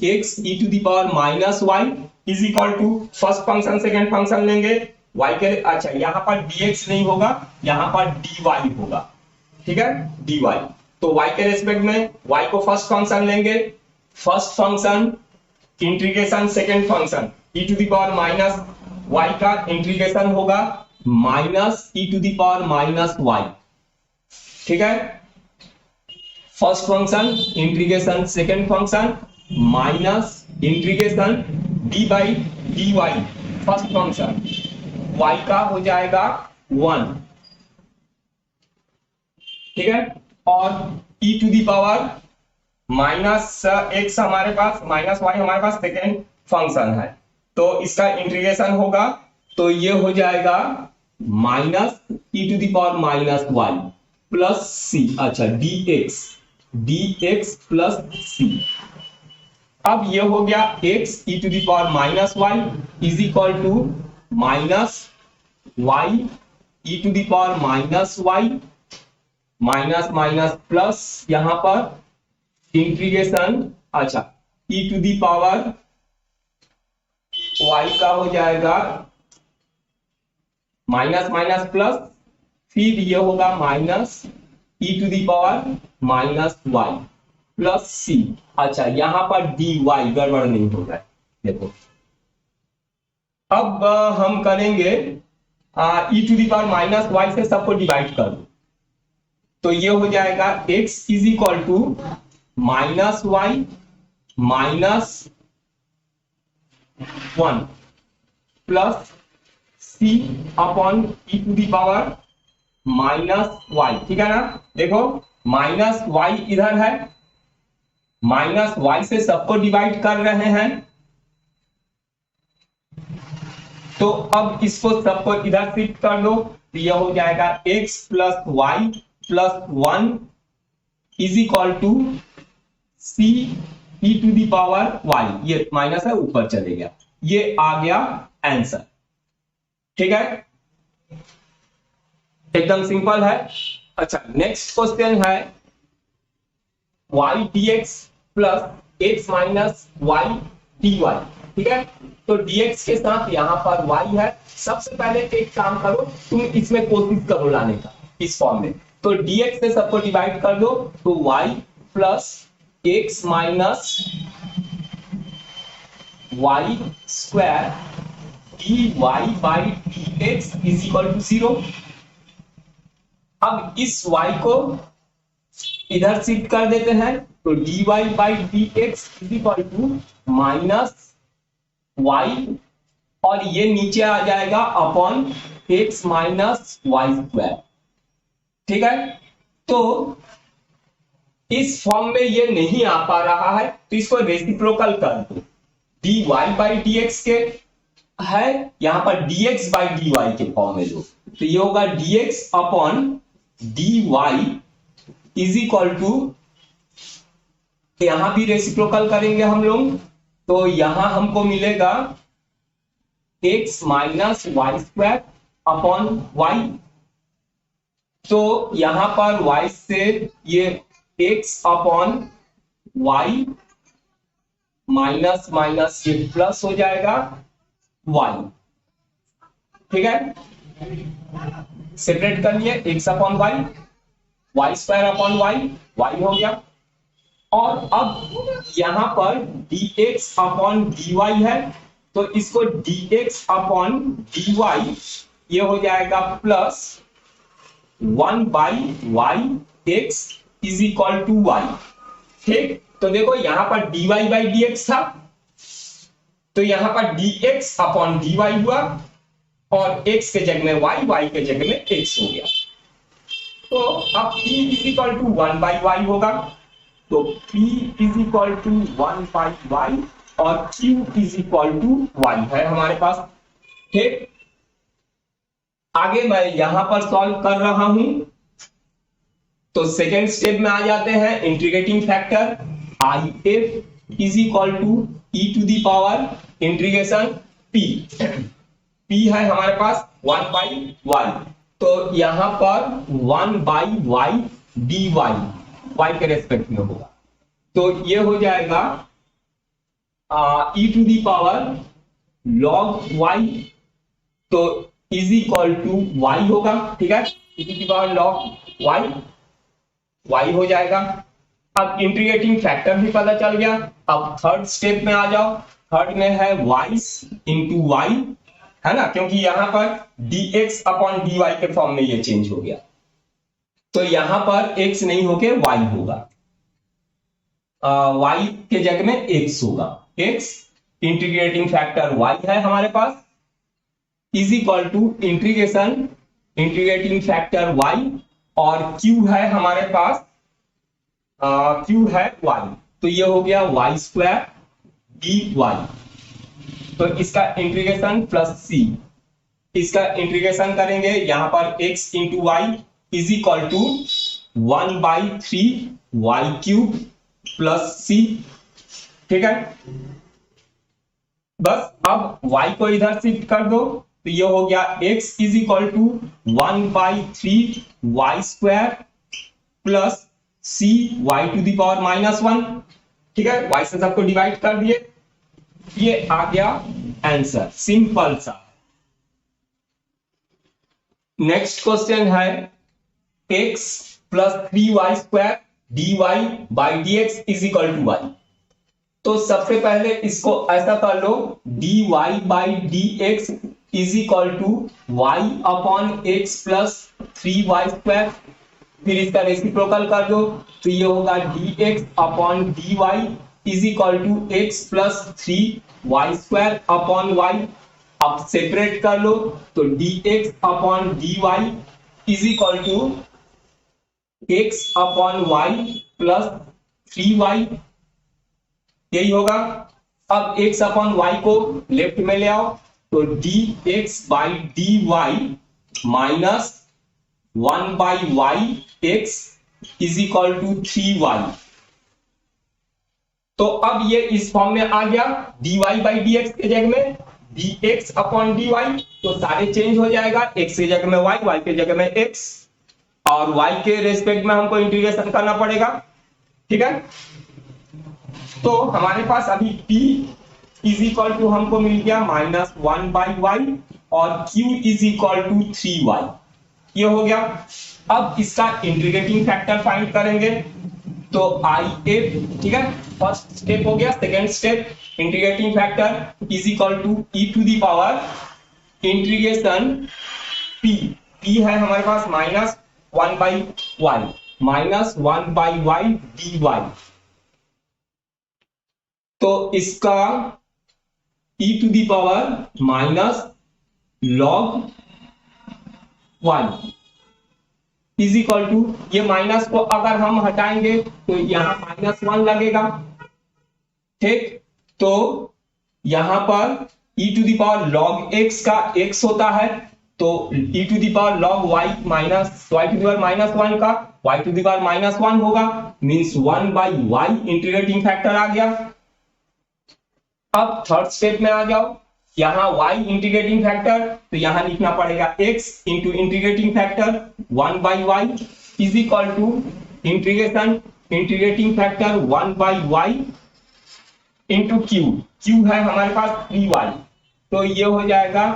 x e to the power -y is equal to first function second function लेंगे y के, अच्छा यहां पर dx नहीं होगा, यहां पर dy होगा, ठीक है, dy। तो y के रेस्पेक्ट में y को फर्स्ट फंक्शन लेंगे, first function integration second function e to the power -y का इंटीग्रेशन होगा -e to the power -y, ठीक है। First function integration second function minus integration D by d y, first function y का हो जाएगा 1, ठीक है, और e to the power -x हमारे पास -y हमारे पास सेकेंड फंक्शन है, तो इसका इंटीग्रेशन होगा, तो ये हो जाएगा -e to the power -y plus c, अच्छा dx प्लस c। अब ये हो गया x e to the power -y is equal to -y e to the power -y minus plus, यहां पर इंटीग्रेशन, अच्छा e to the power y का हो जाएगा माइनस माइनस प्लस, फिर ये होगा minus e to the power minus y plus c। अच्छा, यहां पर dy गड़बड़ नहीं होगा। देखो अब हम करेंगे e to the power minus y से सबको डिवाइड कर दो, तो ये हो जाएगा x is equal to minus y minus 1 plus c upon e to the power minus y। ठीक है ना? देखो माइनस y इधर है, माइनस y से सबको डिवाइड कर रहे हैं, तो अब इसको सबको इधर शिफ्ट कर दो, तो यह हो जाएगा x plus y plus 1 is equal to c e to the power y। ये माइनस है, ऊपर चले गया, ये आ गया आंसर। ठीक है, एकदम सिंपल है। अच्छा, नेक्स्ट क्वेश्चन है y dx plus x minus y dy। ठीक है, तो dx के साथ यहां पर y है। सबसे पहले एक काम करो, तुम इसमें कोशिश करो लाने का इस फॉर्म में, तो dx से सबको डिवाइड कर दो, तो y plus x minus y square dy by dx is equal to 0। अब इस y को इधर शिफ्ट कर देते हैं, तो dy by dx is equal to minus y, और ये नीचे आ जाएगा upon x minus y square. ठीक है, तो इस फॉर्म में ये नहीं आ पा रहा है, तो इसको रेसिप्रोकल कर दो। dy बाई dx के है, यहां पर dx बाई dy के फॉर्म में लो, तो ये होगा dx upon dy is equal to, यहां भी रेसिप्रोकल करेंगे हम लोग, तो यहां हमको मिलेगा x minus y square upon y। तो यहां पर y से ये x upon y minus minus ये प्लस हो जाएगा y। ठीक है, सेपरेट कर लिए, x upon y square upon y हो गया, और अब यहां पर dx अपॉन dy है, तो इसको dx अपॉन dy ये हो जाएगा plus 1 by y x is equal to y। ठीक, तो देखो यहां पर dy बाई dx था, तो यहां पर dx अपॉन dy हुआ, और x के जगह में y के जगह में x हो गया, तो अब p is equal to 1 by y होगा, तो p is equal to 1 by y और q is equal to y है हमारे पास। ठीक, आगे मैं यहां पर सॉल्व कर रहा हूं, तो सेकेंड स्टेप में आ जाते हैं। Integrating factor if is equal to e to the power integration p है हमारे पास 1 बाई y, तो यहां पर 1 बाई y dy y के रेस्पेक्ट में होगा, तो ये हो जाएगा e to the power log y, तो इज इक्वल टू y होगा। ठीक है, e to the power log y हो जाएगा। अब इंटीग्रेटिंग फैक्टर भी पता चल गया। अब थर्ड स्टेप में आ जाओ, थर्ड में है y इंटू वाई, है ना, क्योंकि यहां पर dx अपॉन dy के फॉर्म में ये चेंज हो गया, तो यहां पर x नहीं होके y होगा, y के जगह में x होगा। x इंटीग्रेटिंग फैक्टर y है हमारे पास, is equal to integrating factor y, और q है हमारे पास, q है y, तो ये हो गया y स्क्वायर dy, तो इसका इंटीग्रेशन प्लस c, इसका इंटीग्रेशन करेंगे, यहां पर x into y is equal to 1 by 3 y cube plus c। ठीक है, बस अब y को इधर शिफ्ट कर दो, तो ये हो गया x is equal to 1 by 3 y square plus c y to the power -1। ठीक है, y से सबको डिवाइड कर दिए, ये आ गया आंसर, सिंपल सा। नेक्स्ट क्वेश्चन है x plus 3y square dy by dx is equal to y। तो सबसे पहले इसको ऐसा कर लो, dy by dx is equal to y upon x plus 3y square. फिर इसका रेसिप्रोकल कर दो, तो ये होगा dx upon dy is equal to x plus 3y square upon y। अब सेपरेट कर लो, तो dx upon dy is equal to x upon y plus 3y, यही होगा। अब x अपॉन y को लेफ्ट में ले आओ, तो dx by dy minus 1 by y x is equal to 3y। तो अब ये इस फॉर्म में आ गया, dy बाई dx के जगह में dx अपॉन dy, तो सारे चेंज हो जाएगा, x के जगह में y, y के जगह में x, और y के रेस्पेक्ट में हमको इंटीग्रेशन करना पड़ेगा, ठीक है। तो हमारे पास अभी p इज इक्वल टू हमको मिल गया माइनस 1 बाई y और q is equal to 3y, ये हो गया। अब इसका इंटीग्रेटिंग फैक्टर फाइंड करेंगे, तो IF, ठीक है, फर्स्ट स्टेप हो गया। Second step, integrating factor is equal to e to the power integration p है हमारे पास minus 1 by y, minus 1 by y dy। तो इसका e to the power minus log 1 is equal to, ये minus को अगर हम हटाएंगे तो यहां -1 लगेगा, ठीक। तो यहां पर e to the power log x का x होता है, तो e to the power log y minus y to the power -1 का y टू दी पावर -1 होगा, means 1 by y integrating factor आ गया। अब थर्ड स्टेप में आ जाओ, यहां y इंटीग्रेटिंग फैक्टर, तो यहां लिखना पड़ेगा x into integrating factor 1 by y is equal to integration integrating factor 1 by y into q है हमारे पास 3y, तो ये हो जाएगा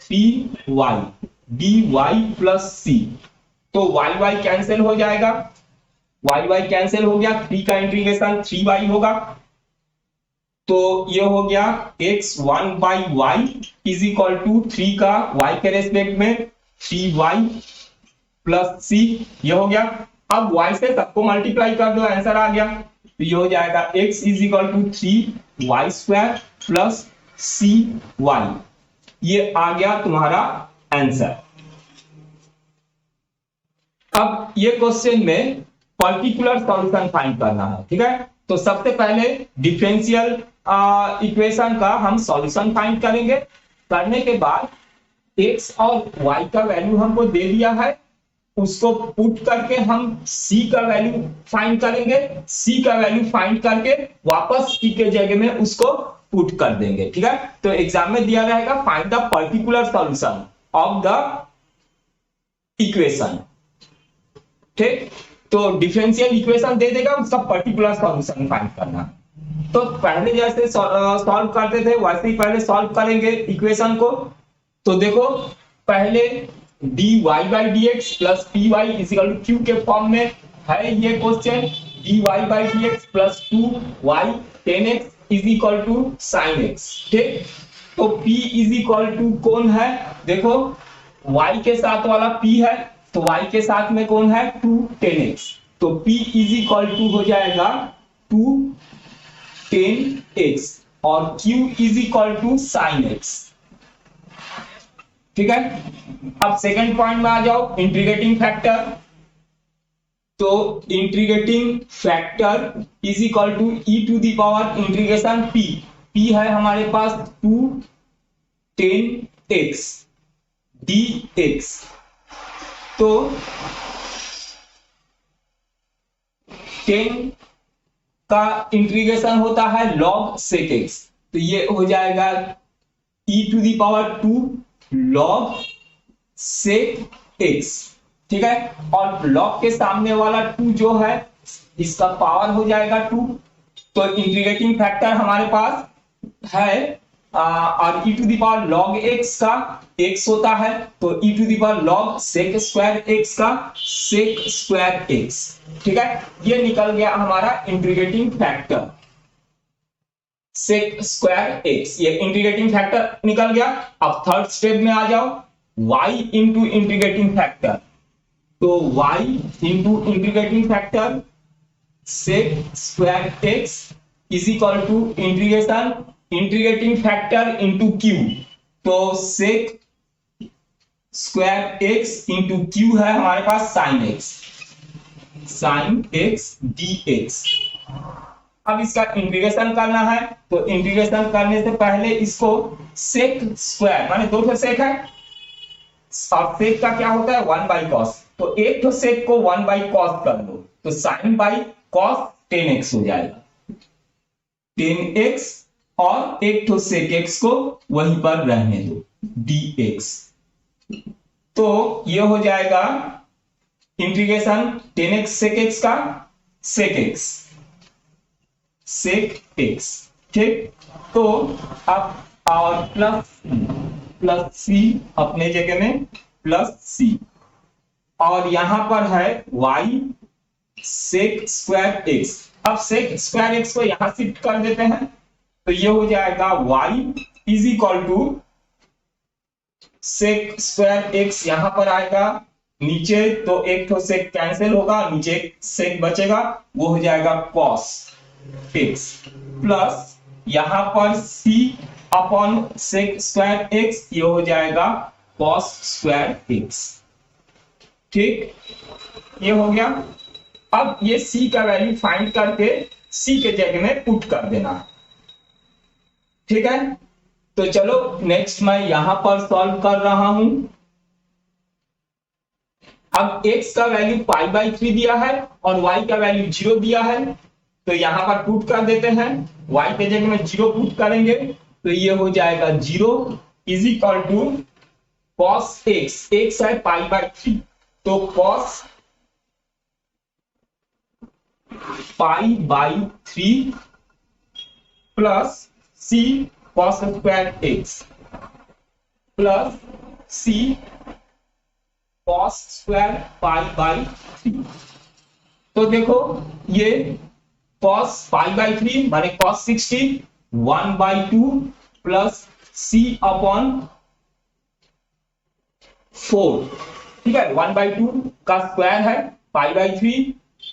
3y dy प्लस c। तो y कैंसिल हो जाएगा, y कैंसिल हो गया, 3 का इंटीग्रेशन 3y होगा, तो ये हो गया x 1 by y is equal to 3 का y के रेस्पेक्ट में 3y प्लस c, ये हो गया। अब y से सबको मल्टीप्लाई कर दो, आंसर आ गया, तो ये हो जाएगा x is equal to 3y square plus cy, ये आ गया तुम्हारा आंसर। अब ये क्वेश्चन में पर्टिकुलर सॉल्यूशन फाइंड करना है, ठीक है। तो सबसे पहले डिफरेंशियल इक्वेशन का हम सॉल्यूशन फाइंड करेंगे। करने के बाद x और y का वैल्यू हमको दे दिया है, उसको पुट करके हम c का वैल्यू फाइंड करेंगे, c का वैल्यू फाइंड करके वापस c के जगह में उसको पुट कर देंगे, ठीक है। तो एग्जाम में दिया रहेगा find the particular solution of the equation, ठीक। तो डिफरेंशियल इक्वेशन दे देगा, उसका पर्टिकुलर सॉल्यूशन फाइंड करना। तो पहले जैसे सॉल्व करते थे वैसे ही पहले सॉल्व करेंगे इक्वेशन को। तो देखो पहले dy by dx plus py is equal to q के फॉर्म में है ये question, dy by dx plus 2y tan x is equal to sin x, ठीक। तो p इज इक्वल टू कौन है, देखो y के साथ वाला p है, तो y के साथ में कौन है 2 tan x, तो p इज इक्वल टू हो जाएगा 2 tan x और q is equal to sin x, ठीक है। अब सेकंड पॉइंट में आ जाओ, इंटीग्रेटिंग फैक्टर। तो integrating factor is equal to e to the power integration p है हमारे पास 2 tan x dx। तो 10 का इंटीग्रेशन होता है log sec x, तो ये हो जाएगा e to the power 2 log sec x, ठीक है। और log के सामने वाला 2 जो है इसका पावर हो जाएगा 2। तो इंटीग्रेटिंग फैक्टर हमारे पास है और e to the power log x का x होता है, तो e to the power log sec square x का sec स्क्वायर x। ठीक है, ये निकल गया हमारा integrating factor sec square x, ये इंटीग्रेटिंग फैक्टर निकल गया। अब थर्ड स्टेप में आ जाओ, y इंटू इंटीग्रेटिंग फैक्टर, तो y into integrating factor sec square x is equal to integration integrating factor into q, तो sec square x into q है हमारे पास sin x dx। अब इसका इंटीग्रेशन करना है, तो इंटीग्रेशन करने से पहले इसको sec स्क्वायर माने दो ठो sec है, और sec का क्या होता है 1 बाई cos, तो एक ठो sec को 1 बाई cos कर दो, तो sin बाई cos 10x हो जाएगा 10x, और एक ठो sec x को वहीं पर रहने दो dx, तो ये हो जाएगा इंटीग्रेशन 10x sec x का sec x। ठीक, तो अब और प्लस सी अपने जगह में प्लस सी, और यहां पर है y sec स्क्वायर x। अब sec स्क्वायर x को यहां शिफ्ट कर देते हैं, तो ये हो जाएगा y is equal to sec square x, यहां पर आएगा नीचे, तो एक तो sec कैंसिल होगा, नीचे एक sec बचेगा, वो हो जाएगा cos x, प्लस यहां पर c upon sec square x, ये हो जाएगा cos स्क्वायर x। ठीक, ये हो गया। अब ये c का वैल्यू फाइंड करके c के जगह में पुट कर देना है। ठीक है, तो चलो नेक्स्ट मैं यहां पर सॉल्व कर रहा हूं। अब x का वैल्यू पाई बाई 3 दिया है और y का वैल्यू 0 दिया है, तो यहां पर पुट कर देते हैं, y के जगह में 0 पुट करेंगे, तो ये हो जाएगा 0 is equal to cos x है पाई बाई 3, तो cos pi by 3 plus c cos square x plus c cos square pi by 3। तो देखो ये cos पाई बाई 3 माने cos 60 1 by 2 plus c upon 4। ठीक है, 1 बाई 2 का स्क्वायर है, पाई बाई 3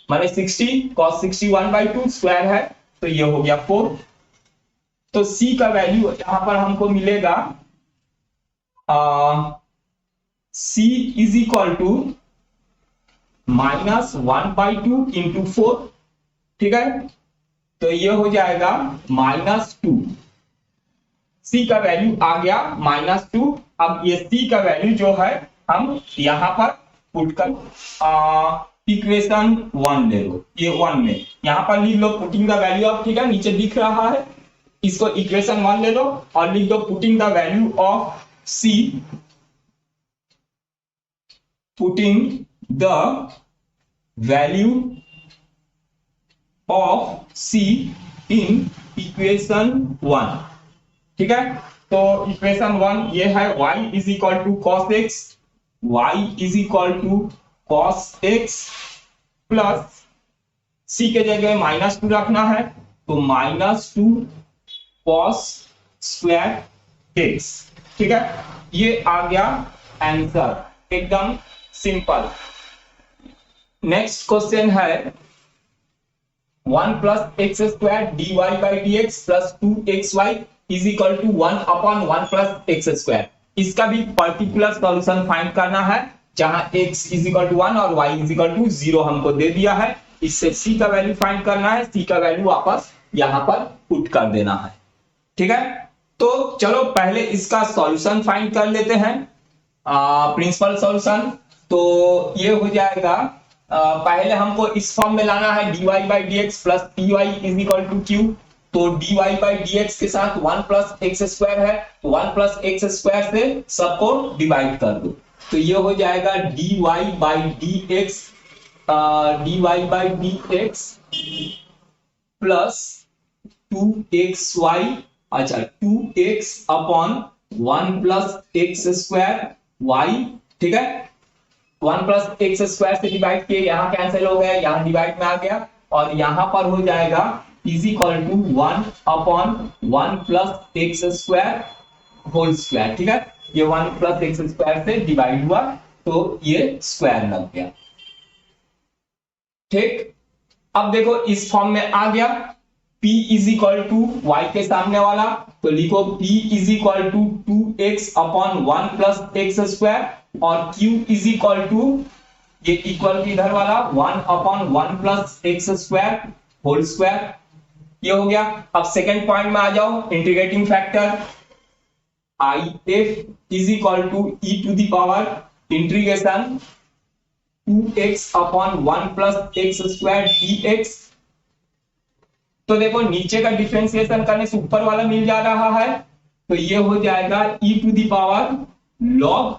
माने 60, cos 60 1 बाई 2 स्क्वायर है, तो ये हो गया 4। तो c का वैल्यू यहां पर हमको मिलेगा c is equal to minus 1 by 2 into 4। ठीक है, तो ये हो जाएगा -2, c का वैल्यू आ गया -2। अब ये c का वैल्यू जो है हम यहां पर पुट कर इक्वेशन 1 ले लो, ये 1 में यहां पर लिख लो पुटिंग द वैल्यू ऑफ, ठीक है नीचे दिख रहा है, इसको इक्वेशन 1 ले लो और लिख दो putting the value of c, putting the value of c in equation 1। ठीक है, तो इक्वेशन 1 ये है y is equal to cos x, y is equal to cos x plus c के जगह -2 रखना है, तो -2 cos स्क्वायर x। ठीक है, ये आ गया आंसर, एकदम सिंपल। नेक्स्ट क्वेश्चन है 1 plus x square dy by dx plus 2xy is equal to 1 upon 1 plus x square. इसका भी पर्टिकुलर सॉल्यूशन फाइंड करना है, जहां x इज इक्वल टू 1 और y इज इक्वल टू 0 हमको दे दिया है। इससे c का वैल्यू फाइंड करना है, c का वैल्यू वापस यहां पर पुट कर देना है। ठीक है, तो चलो पहले इसका सॉल्यूशन फाइंड कर लेते हैं, प्रिंसिपल सॉल्यूशन। तो ये हो जाएगा, पहले हमको इस फॉर्म में लाना है dy by dx plus py is equal to q। तो dy बाई dx के साथ 1 प्लस एक्स स्क्वायर है, तो 1 प्लस एक्स स्क्वायर से सबको डिवाइड कर दो, तो ये हो जाएगा dy by dx plus 2xy अच्छा 2x upon 1 plus x square y, ठीक है। 1 प्लस एक्स स्क्वायर से डिवाइड किए, यहाँ कैंसिल हो गया, यहाँ डिवाइड में आ गया, और यहाँ पर हो जाएगा is equal to 1 upon 1 plus x square whole square, ठीक है। ये 1 प्लस एक्स स्क्वायर से डिवाइड हुआ तो ये स्क्वायर लग गया, ठीक। अब देखो इस फॉर्म में आ गया, P is equal to y के सामने वाला, तो लिखो P is equal to 2x upon 1 plus x square, और Q इज इक्वल टू ये इक्वल इधर वाला 1 upon 1 plus x square whole square, ये हो गया। अब सेकेंड पॉइंट में आ जाओ, integrating factor IF is equal to e to the power integration 2x upon 1 plus x square dx। तो देखो नीचे का डिफरेंशिएशन करने से ऊपर वाला मिल जा रहा है, तो ये हो जाएगा e to the power log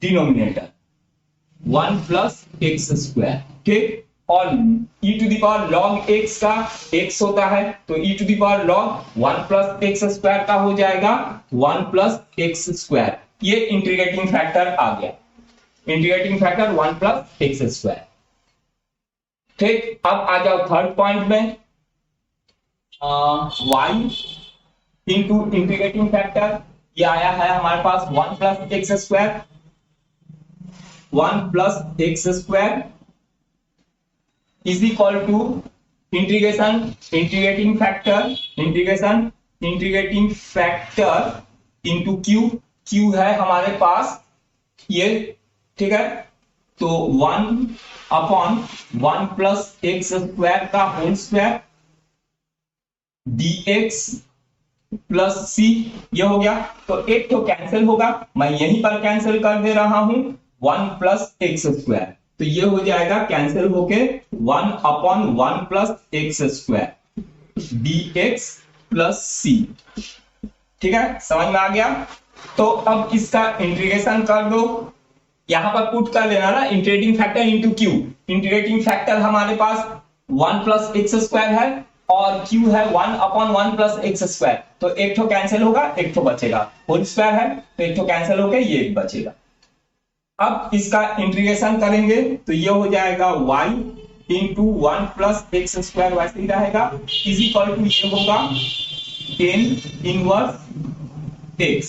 denominator 1 plus x square, ठीक। और e to the power log x का x होता है, तो e to the power log 1 plus x square का हो जाएगा 1 प्लस एक्स स्क्वायर। ये इंटीग्रेटिंग फैक्टर आ गया, integrating factor 1 plus x square, ठीक। अब आ जाओ थर्ड पॉइंट में, y इंटू इंटीग्रेटिंग फैक्टर, ये आया है हमारे पास 1 plus x square, 1 plus x square is equal to integration integrating factor into q है हमारे पास ये, ठीक है। तो 1 अपॉन 1 प्लस एक्स स्क्वायर का whole square dx plus c, ये हो गया। तो एक तो कैंसिल होगा, मैं यहीं पर कैंसिल कर दे रहा हूं 1 प्लस एक्स स्क्वायर, तो ये हो जाएगा कैंसिल होके 1 upon 1 plus x square dx plus c, ठीक है, समझ में आ गया। तो अब इसका इंटीग्रेशन कर दो, यहां पर पुट कर देना ना integrating factor into q. Integrating factor हमारे पास 1 प्लस एक्स स्क्वायर है और q है 1 अपॉन 1 प्लस एक्स स्क्वायर, तो एक तो कैंसिल होगा, एक तो बचेगा, होल स्क्वायर है तो एक तो कैंसिल होकर ये एक बचेगा। अब इसका इंटीग्रेशन करेंगे तो ये हो जाएगा y into 1 plus x square वैसे ही रहेगा इज इक्वल टू ये होगा 10 इनवर्स x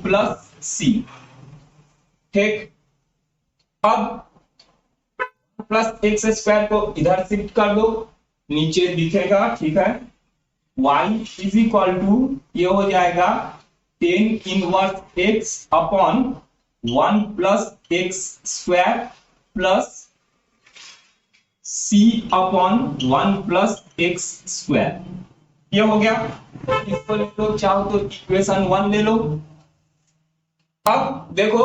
प्लस c, ठीक। अब प्लस एक्स स्क्वायर को इधर शिफ्ट कर दो, नीचे दिखेगा, ठीक है। y इज इक्वल टू ये हो जाएगा 10 inverse x upon 1 plus x square plus c upon 1 plus x square, ये हो गया। इसको ले लो, चाहो तो इक्वेशन 1 ले लो। अब देखो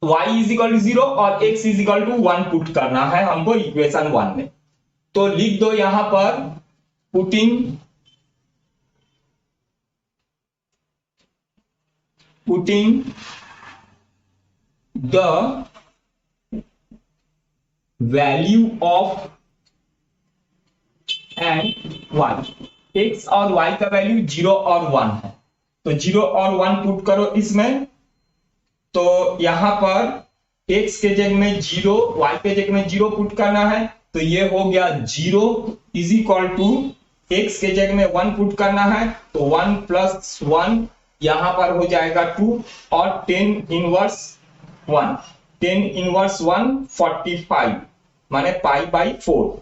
y इज इक्वल टू 0 और x is equal to 1 put करना है हमको इक्वेशन 1 में, तो लिख दो यहां पर putting the value of and y, x और y का वैल्यू 0 और 1 है, तो 0 और 1 पुट करो इसमें। तो यहां पर x के जगह में 0, y के जगह में 0 पुट करना है, तो ये हो गया 0 इज इक्वल टू x के जगह में 1 पुट करना है, तो 1 प्लस 1 यहां पर हो जाएगा 2 और 10 इनवर्स 1, 10 इनवर्स 1 45 माने पाई बाई 4,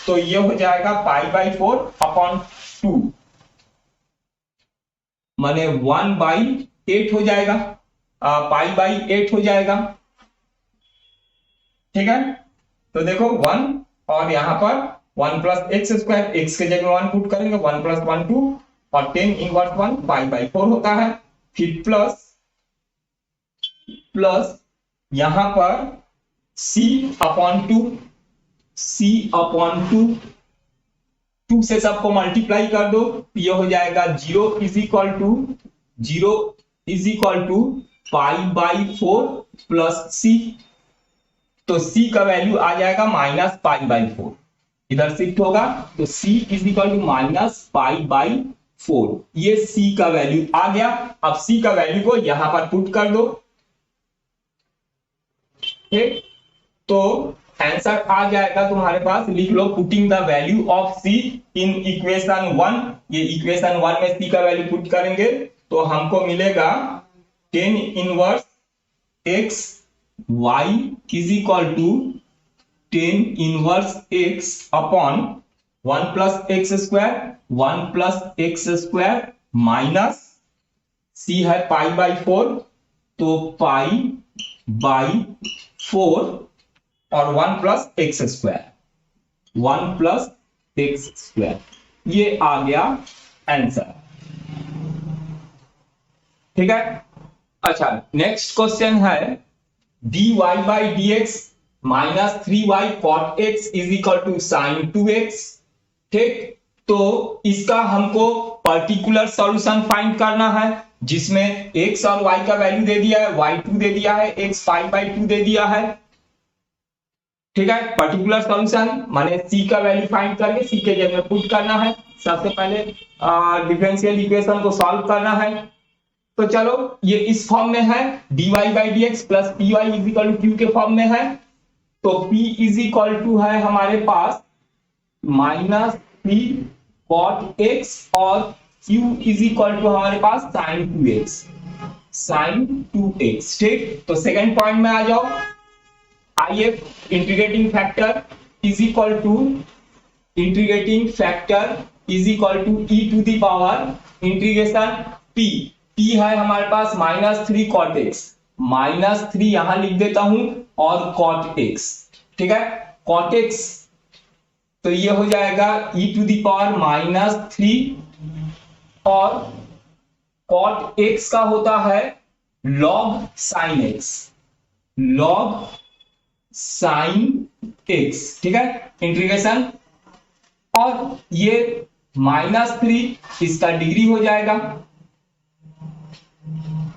तो ये हो जाएगा पाई बाई 4 अपॉन 2 माने 1 बाई 8 हो जाएगा, पाई बाई 8 हो जाएगा, ठीक है। तो देखो 1 और यहां पर 1 प्लस एक्स स्क्वायर, एक्स के जगह 1 पुट करेंगे, 1 प्लस 1 2 और 10 इनवर्स 1 पाई बाई 4 होता है, फिर प्लस यहां पर c अपॉन 2, c अपॉन 2 से सबको मल्टीप्लाई कर दो, ये हो जाएगा 0 is equal to pi by 4 plus c, तो c का वैल्यू आ जाएगा -पाई बाई 4, इधर शिफ्ट होगा तो c is equal to -pi by 4। ये c का वैल्यू आ गया। अब c का वैल्यू को यहां पर पुट कर दो, ठीक। तो आंसर आ जाएगा तुम्हारे पास, लिख लो putting the value of c in equation 1। ये इक्वेशन 1 में c का वैल्यू पुट करेंगे तो हमको मिलेगा tan inverse x y is equal to tan inverse x upon 1 plus x square, 1 plus x square minus c है पाई बाई 4, तो पाई by 4 और 1 plus x square, 1 plus x square, ये आ गया आंसर, ठीक है। अच्छा, नेक्स्ट क्वेश्चन है dy by D x minus 3y cot x is equal to sine 2x, ठीक। तो इसका हमको पर्टिकुलर सॉल्यूशन फाइंड करना है, जिसमें x और y का वैल्यू दे दिया है, y2 दे दिया है, x 5/2 दे दिया है, ठीक है। पर्टिकुलर सॉल्यूशन माने c का वैल्यू फाइंड करके c के जगह में पुट करना है। सबसे पहले डिफरेंशियल इक्वेशन को सॉल्व करना है। तो चलो, ये इस फॉर्म में है, dy by D x plus p y is equal to q के फॉर्म में है। तो p इज इक्वल टू है हमारे पास माइनस 3 cot x और q इज इक्वल टू हमारे पास साइन 2x, साइन 2x, ठीक। तो सेकंड पॉइंट में आ जाओ, if integrating factor is equal to e to the power integration p, p है हमारे पास माइनस 3 cot x, माइनस 3 यहां लिख देता हूं और cot x, ठीक है। cot x तो ये हो जाएगा e to the power minus 3 और cot x का होता है log sin x, log sin x, ठीक है, इंटीग्रेशन। और ये माइनस 3 इसका डिग्री हो जाएगा,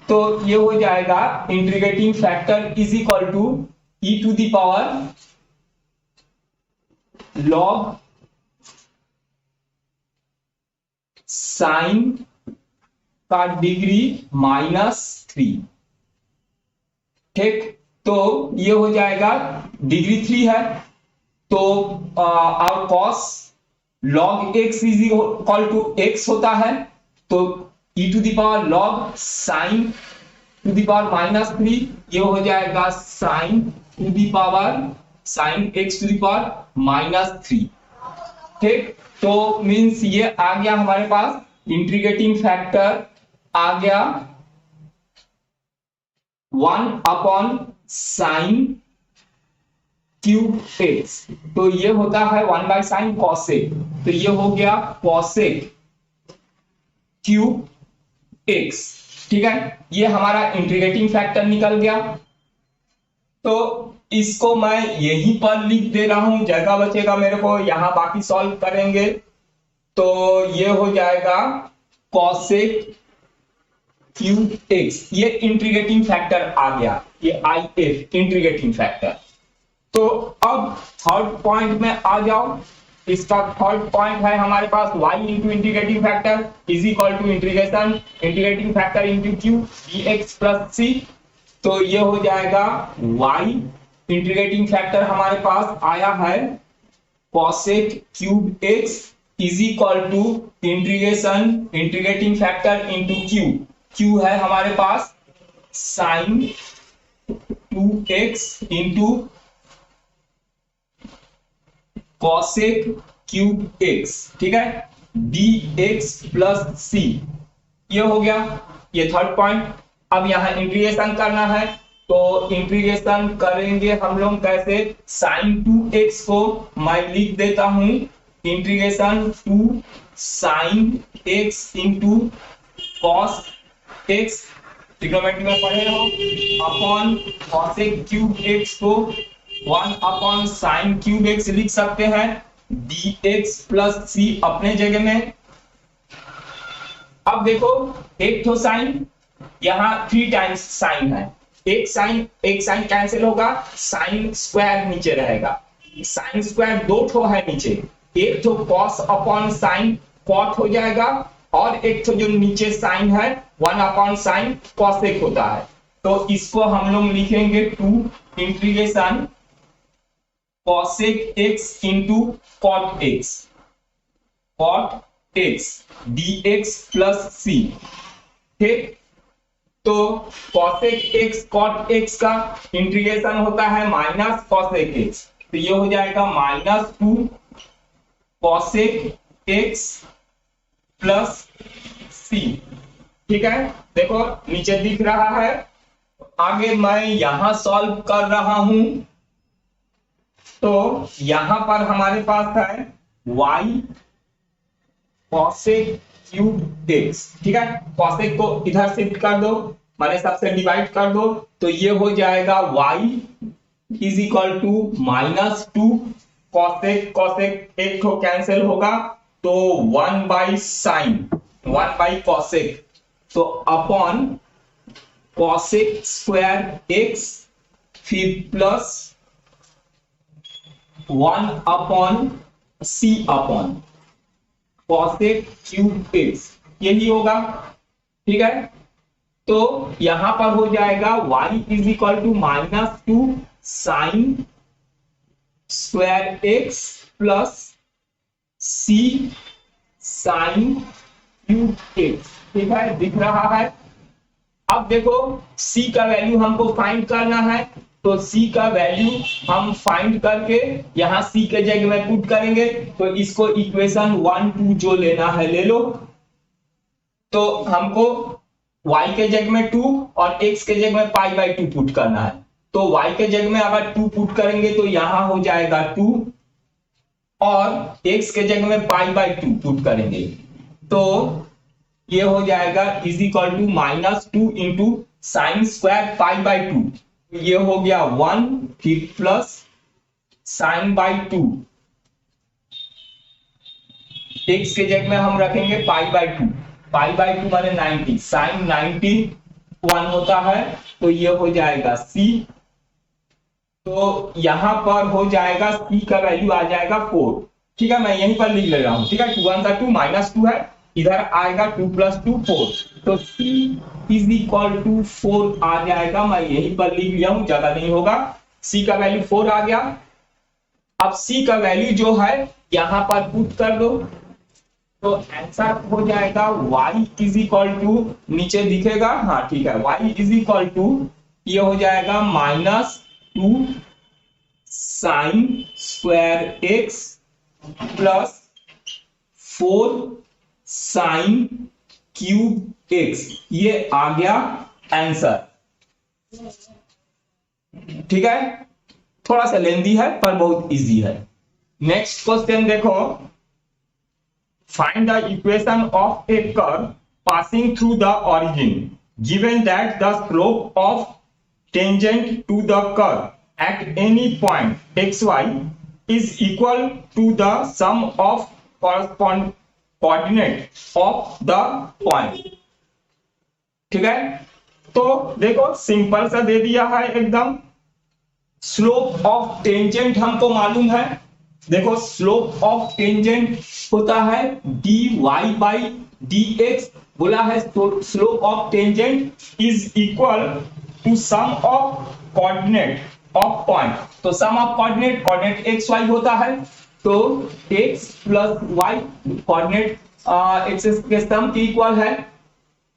तो ये हो जाएगा integrating factor is equal to e to the power log sine का डिग्री माइनस 3, ठीक। तो ये हो जाएगा डिग्री 3 है, तो और cos log x is equal to x होता है, तो e to the power log sine to the power minus 3, ये हो जाएगा sine to the power sine x to the power minus 3, ठीक। तो मींस ये आ गया हमारे पास इंटीग्रेटिंग फैक्टर आ गया 1 अपॉन साइन क्यूब x, तो ये होता है 1 बाई साइन कॉसेक, तो ये हो गया कॉसेक क्यूब x, ठीक है। ये हमारा इंटीग्रेटिंग फैक्टर निकल गया। तो इसको मैं यहीं पर लिख दे रहा हूं, जगह बचेगा मेरे को, यहां बाकी सॉल्व करेंगे। तो ये हो जाएगा कॉसेक क्यूब x, ये इंटीग्रेटिंग फैक्टर आ गया, ये IF इंटीग्रेटिंग फैक्टर। तो अब थर्ड पॉइंट में आ जाओ। इसका थर्ड पॉइंट है हमारे पास y into integrating factor is equal to integrating factor into q dx plus c। तो ये हो जाएगा y इंटीग्रेटिंग फैक्टर हमारे पास आया है cosec cube x is equal to integrating factor into q है हमारे पास sine 2x into cosec cube x, ठीक है, dx प्लस c, ये हो गया, ये थर्ड पॉइंट। अब यहां इंटीग्रेशन करना है, तो इंटीग्रेशन करेंगे हम लोग कैसे, साइन 2x को मैं लिख देता हूं integration 2 sine x into cos x, trigonometry में पढ़े हो, अपॉन cosec क्यूब x को 1 अपॉन साइन क्यूब x लिख सकते हैं, dx प्लस c अपने जगह में। अब देखो, एक तो साइन, यहां 3 टाइम्स साइन है, एक साइन कैंसिल होगा, साइन स्क्वायर नीचे रहेगा, साइन स्क्वायर 2 ठो है नीचे, एक तो कॉस अपॉन साइन कॉट हो जाएगा और एक तो जो नीचे साइन है 1/sin cosec होता है, तो इसको हम लोग लिखेंगे 2 integration cosec x into cot x dx plus c। ठीक, तो cosec x cot x का इंटीग्रेशन होता है माइनस cosec x, तो ये हो जाएगा -2 cosec x प्लस c। ठीक है, देखो नीचे दिख रहा है। आगे मैं यहां सॉल्व कर रहा हूं, तो यहां पर हमारे पास है y cosec क्यूब x। ठीक है, cosec को इधर शिफ्ट कर दो, माने सबसे डिवाइड कर दो, तो ये हो जाएगा y is equal to -2 cosec एक को कैंसिल होगा, तो 1/cosec, तो अपॉन cosec स्क्वायर x, फिर plus 1/c upon cosec cube x, यही होगा। ठीक है, तो यहां पर हो जाएगा y is equal to -2 sin square x plus c sin cube x। ठीक है, दिख रहा है। अब देखो c का वैल्यू हमको फाइंड करना है, तो c का वैल्यू हम फाइंड करके यहाँ c के जगह में पुट करेंगे, तो इसको इक्वेशन 1 2 जो लेना है ले लो। तो हमको y के जगह में 2 और x के जगह में π/2 पुट करना है, तो y के जगह में अगर 2 पुट करेंगे तो यहां हो जाएगा 2, और x के जगह में π/2 पुट करेंगे तो ये हो जाएगा is equal to -2 into sine square π/2, ये हो गया 1, फिर प्लस sin/2, x के जगह में हम रखेंगे π/2 माने 90, sin 90 1 होता है, तो ये हो जाएगा c। तो यहां पर हो जाएगा c का वैल्यू आ जाएगा 4। ठीक है, मैं यहीं पर लिख ले रहा हूं। ठीक है, 2 1 2 -2 है, इधर आएगा 2 + 2 4, तो c इज इक्वल टू 4 आ जाएगा। मैं यहीं पर लिख लिया हूं, ज्यादा नहीं होगा। c का वैल्यू 4 आ गया। अब c का वैल्यू जो है यहां पर पुट कर दो, तो आंसर हो जाएगा y इज इक्वल टू, नीचे दिखेगा, हाँ ठीक है, y इज इक्वल टू ये हो जाएगा -2 sin square x plus 4 sin cube x, ये आ गया आंसर। ठीक है, थोड़ा सा लेंदी है पर बहुत इजी है। नेक्स्ट क्वेश्चन देखो, find the equation of a curve passing through the origin given that the slope of tangent to the curve at any point xy is equal to the sum of corresponding coordinate of the point। ठीक है, तो देखो simple सा दे दिया है एकदम। Slope of tangent हमको मालूम है, देखो स्लोप ऑफ टेंजेंट होता है dy/dx, बोला है slope of tangent is equal to sum of coordinate of point. तो sum of coordinate x y होता है, तो x plus y coordinate axis के सम के इक्वल है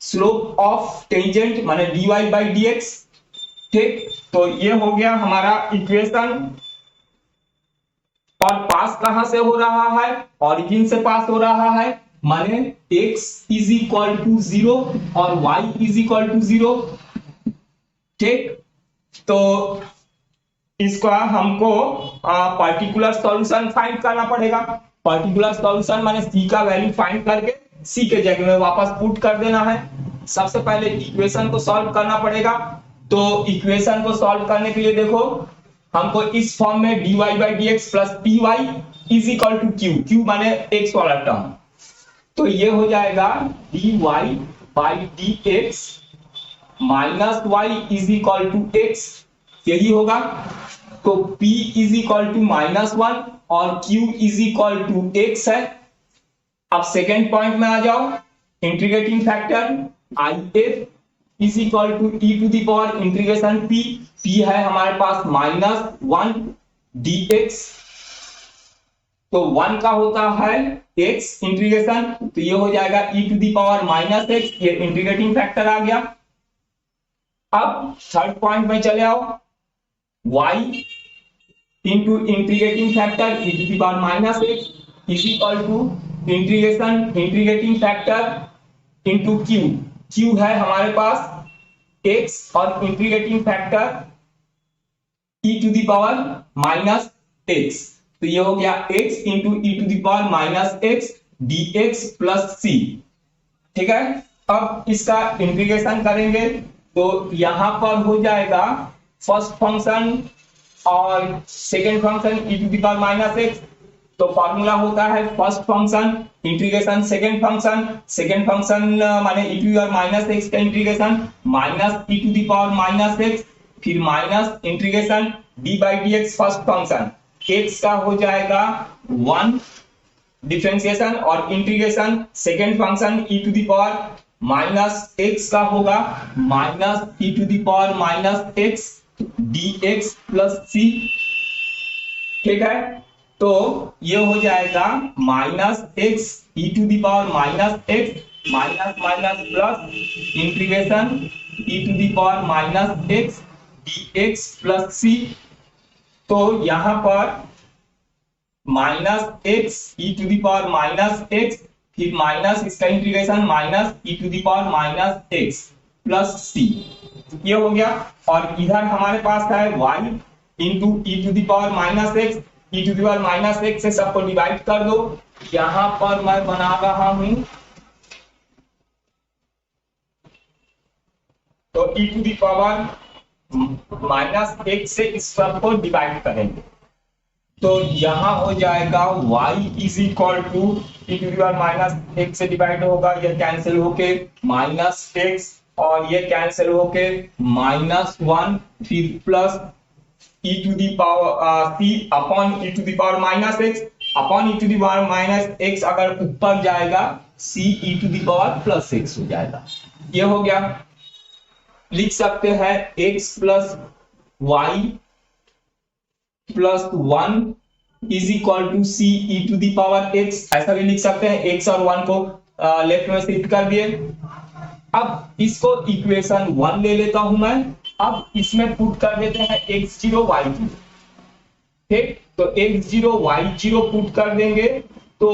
स्लोप ऑफ टेंजेंट माने dy/dx। ठीक, तो ये हो गया हमारा इक्वेशन। और पास कहां से हो रहा है, ओरिजिन से पास हो रहा है, माने x इज इक्वल टू 0 और y इज इक्वल टू 0। ठीक, तो इसका हमको पर्टिकुलर सॉल्यूशन फाइंड करना पड़ेगा। पर्टिकुलर सॉल्यूशन माने c का वैल्यू फाइंड करके c के जगह में वापस पुट कर देना है। सबसे पहले इक्वेशन को सॉल्व करना पड़ेगा, तो इक्वेशन को सॉल्व करने के लिए देखो हमको इस फॉर्म में dy/dx plus py is equal to q माने x वाला टर्म, तो ये हो जाएगा dy/dx minus y is equal to x, यही होगा। तो p इज इक्वल टू -1 और q is equal to x है। अब सेकेंड पॉइंट में आ जाओ, integrating factor IF is equal to e to the power integration p है हमारे पास -1 dx, तो 1 का होता है x इंटीग्रेशन, तो ये हो जाएगा e to the power -x, ये इंटीग्रेटिंग फैक्टर आ गया। अब थर्ड पॉइंट में चले आओ, y into integrating factor e to the power -x is equal to integrating factor into q है हमारे पास x और integrating factor e to the power -x, तो ये हो गया x into e to the power -x dx plus c। ठीक है, अब इसका इंटीग्रेशन करेंगे तो यहां पर हो जाएगा फर्स्ट फंक्शन और second function e to the power -x, तो फॉर्मूला होता है first function integration second function माने e to the power -x का integration minus e to the power -x, फिर minus integration d by dx first function x का हो जाएगा 1 differentiation और integration second function e to the power -x का होगा minus e to the power -x dx plus c। ठीक है, तो ये हो जाएगा -x e to the power -x minus plus integration e to the power -x dx plus c, तो यहां पर -x e to the power -x, फिर माइनस इसका integration minus e to the power -x plus c, ये हो गया। और इधर हमारे पास है y into e to the power -x, e to the power -x से सबको डिवाइड कर दो। यहां पर मैं बना रहा हूं तो e to the power -x से इस सबको डिवाइड करेंगे, तो यहां हो जाएगा y is equal to e to the power -x से डिवाइड होगा, ये कैंसिल होके -x और ये कैंसिल होके -1, फिर plus e to the power c upon e to the power -x upon e to the power -x, अगर ऊपर जाएगा c e to the power +x हो जाएगा। ये हो गया, लिख सकते हैं x plus y plus 1 is equal to c e to the power x, ऐसा भी लिख सकते हैं। x और 1 को लेफ्ट में शिफ्ट कर दिए। अब इसको इक्वेशन 1 ले लेता हूं मैं, अब इसमें पुट कर देते हैं x0 y0। ठीक, तो x0 y0 पुट कर देंगे तो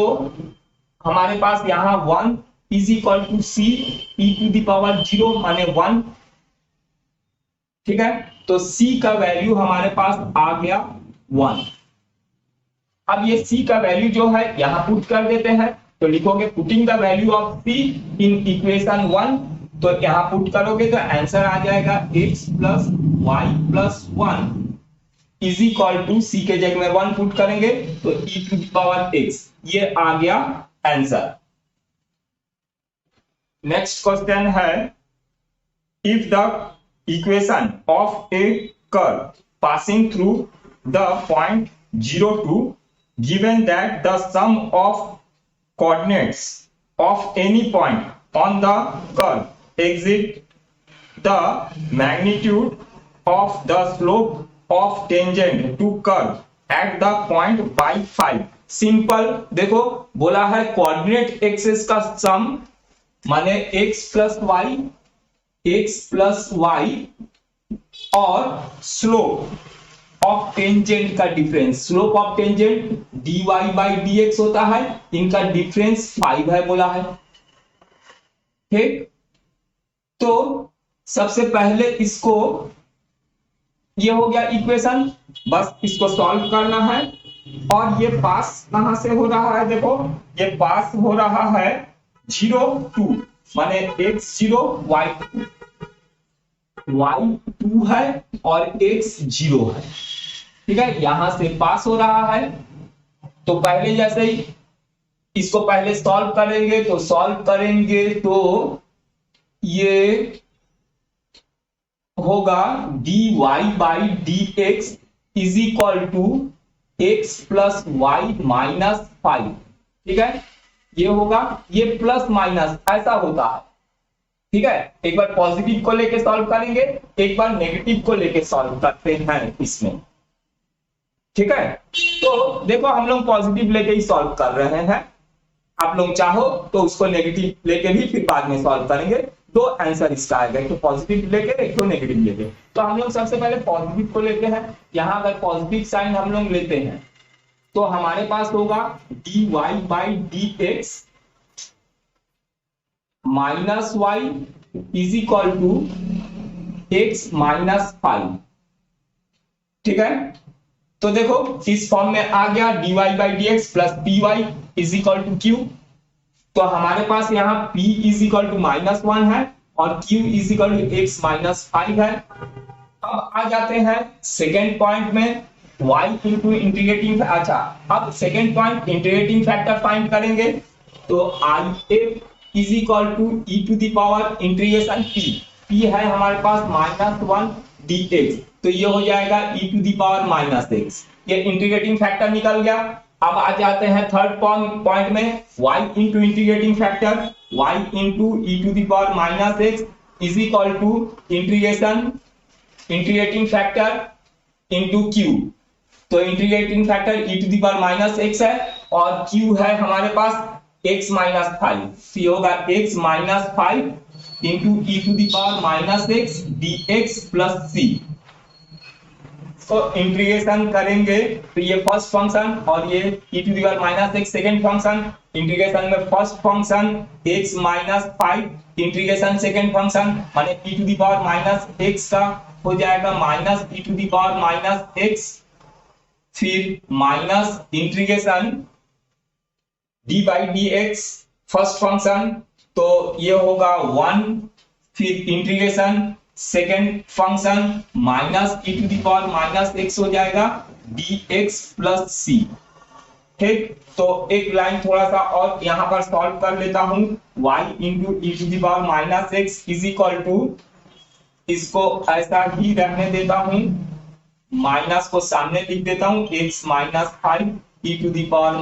हमारे पास यहां 1 is equal to c e to the power 0 माने 1। ठीक है, तो c का वैल्यू हमारे पास आ गया 1। अब ये c का वैल्यू जो है यहां पुट कर देते हैं, तो लिखोगे putting the value of c in equation 1, तो यहां पुट करोगे तो आंसर आ जाएगा x plus y plus 1 is equal to c के जगह में 1 पुट करेंगे तो e to the power x, ये आ गया आंसर। नेक्स्ट क्वेश्चन है, if the equation of a curve passing through the point 0 2 given that the sum of coordinates of any point on the curve exceed the magnitude of the slope of tangent to curve at the point by 5। Simple देखो, बोला है coordinate axis का सम माने x plus y और slope of tangent का difference, slope of tangent dy by dx होता है, इनका डिफरेंस 5 है बोला है। ठीक, तो सबसे पहले इसको, ये हो गया इक्वेशन, बस इसको सॉल्व करना है। और ये पास कहां से हो रहा है, देखो ये पास हो रहा है 0 2 माने x0 y2, y2 है और x0 है। ठीक है, यहां से पास हो रहा है, तो पहले जैसे ही इसको पहले सॉल्व करेंगे तो ये होगा dy by dx is equal to x plus y minus 5। ठीक है, ये होगा, ये प्लस माइनस ऐसा होता है। ठीक है, एक बार पॉजिटिव को लेके सॉल्व करेंगे, एक बार नेगेटिव को लेके सॉल्व करते हैं इसमें। ठीक है, तो देखो हम लोग पॉजिटिव लेके ही सॉल्व कर रहे हैं, आप लोग चाहो तो उसको नेगेटिव लेके भी फिर बाद में सॉल्व करेंगे। दो आंसर इसका आएगा, एक तो पॉजिटिव लेके एक तो नेगेटिव लेके। तो हम लोग सबसे पहले पॉजिटिव को लेते हैं। यहाँ अगर पॉजिटिव साइन हम लोग लेते हैं तो हमारे पास होगा dy by D x minus y is equal to x minus 5। ठीक है, तो देखो इस फॉर्म में आ गया dy by D x plus p y is equal to q. तो हमारे पास यहाँ p इज इक्वल टू -1 है और q is equal to x minus 5 है। अब आ जाते हैं सेकेंड पॉइंट में, y इंटू इंटीग्रेटिंग। अच्छा, अब second point integrating factor find करेंगे। तो i is equal to e to the power integration p है हमारे पास -1 dx, तो ये हो जाएगा e to the power -x। ये इंटीग्रेटिंग फैक्टर निकल गया। अब आ जाते हैं थर्ड पॉइंट में, y into integrating factor y into e to the power -x is equal to integrating factor into q। तो integrating factor e to the power -x है और q है हमारे पास x माइनस 5, तो ये होगा x minus 5 into e to the power -x dx plus c। तो इंटीग्रेशन करेंगे तो ये फर्स्ट फंक्शन और ये e to the power -x second function. Integration में first function x minus 5 integration second function माने e to the power -x का हो जाएगा minus e to the power -x, फिर minus integration D by D x first function, तो ये होगा 1, फिर integration second function minus E to the power -x हो जाएगा dx प्लस c। ठीक, तो एक लाइन थोड़ा सा और यहाँ पर सॉल्व कर लेता हूँ। y into e to the power -x is equal to, इसको ऐसा ही रहने देता हूँ, माइनस को सामने लिख देता हूँ, x minus 5 e to the power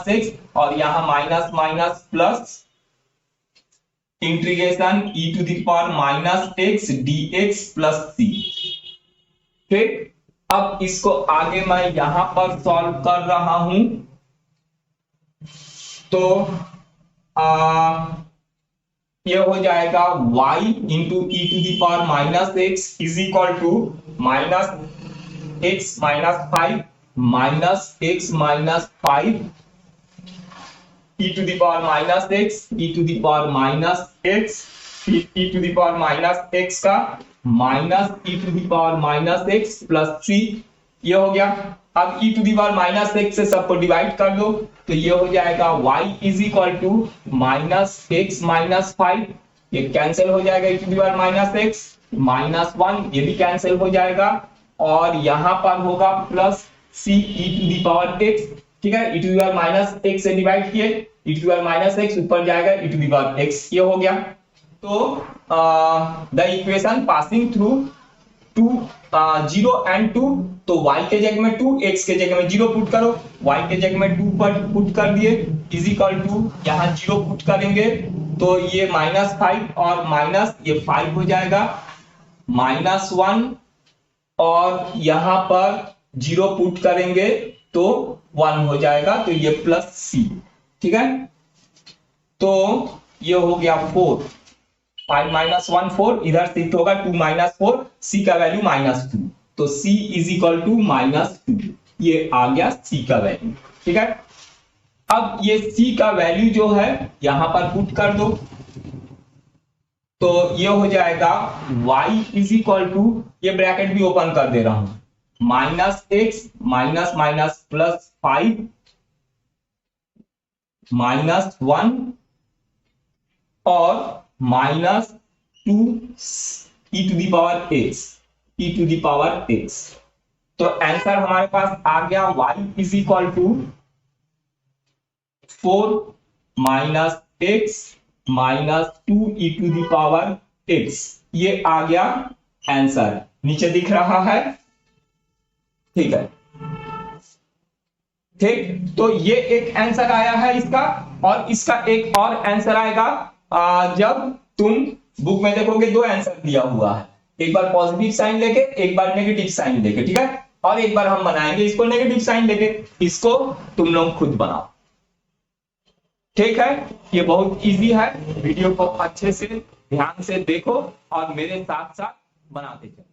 -x और यहाँ minus minus plus integration e to the power -x dx plus c। ठीक, अब इसको आगे मैं यहां पर सॉल्व कर रहा हूं। तो ये हो जाएगा y into e to the power -x is equal to -x minus 5 minus x minus 5 e to the power -x e to the power -x e to the power -x का minus e to the power -x plus c। ये हो गया। अब e to the power -x से सबको divide कर दो, तो ये हो जाएगा y is equal to -x minus 5, ये कैंसिल हो जाएगा, e to the power -x -1 ये भी कैंसिल हो जाएगा और यहां पर होगा plus c e to the power x। ठीक है, e to the power -x से डिवाइड किए, e to the power -x ऊपर जाएगा e to the power x, ये हो गया। तो the equation passing through 0 and 2, तो y के जगह में 2 x के जगह में 0 पुट करो, y के जगह में 2 पर पुट कर दिए इज इक्वल टू यहाँ 0 पुट करेंगे तो ये -5 और माइनस ये 5 हो जाएगा, -1 और यहाँ पर 0 पुट करेंगे तो 1 हो जाएगा, तो ये प्लस c। ठीक है, तो ये हो गया 4, 5 माइनस 1 4, इधर शिफ्ट होगा 2 माइनस 4, c का वैल्यू -2, तो c इज इक्वल टू -2, ये आ गया c का वैल्यू। ठीक है, अब ये c का वैल्यू जो है यहां पर पुट कर दो, तो ये हो जाएगा y इज इक्वल टू, ये ब्रैकेट भी ओपन कर दे रहा हूं, -x माइनस माइनस प्लस 5 -1 और -2 e to the power x। तो आंसर हमारे पास आ गया y is equal to 4 -x -2 e to the power x, ये आ गया आंसर, नीचे दिख रहा है। ठीक है, ठीक, तो ये एक आंसर आया है इसका। और इसका एक और आंसर आएगा जब तुम बुक में देखोगे, दो आंसर दिया हुआ है, एक बार पॉजिटिव साइन लेके, एक बार नेगेटिव साइन लेके, ठीक है। और एक बार हम बनाएंगे इसको नेगेटिव साइन लेके, इसको तुम लोग खुद बनाओ, ठीक है। ये बहुत इजी है, वीडियो को अच्छे से ध्यान से देखो और मेरे साथ साथ बनाते चलो।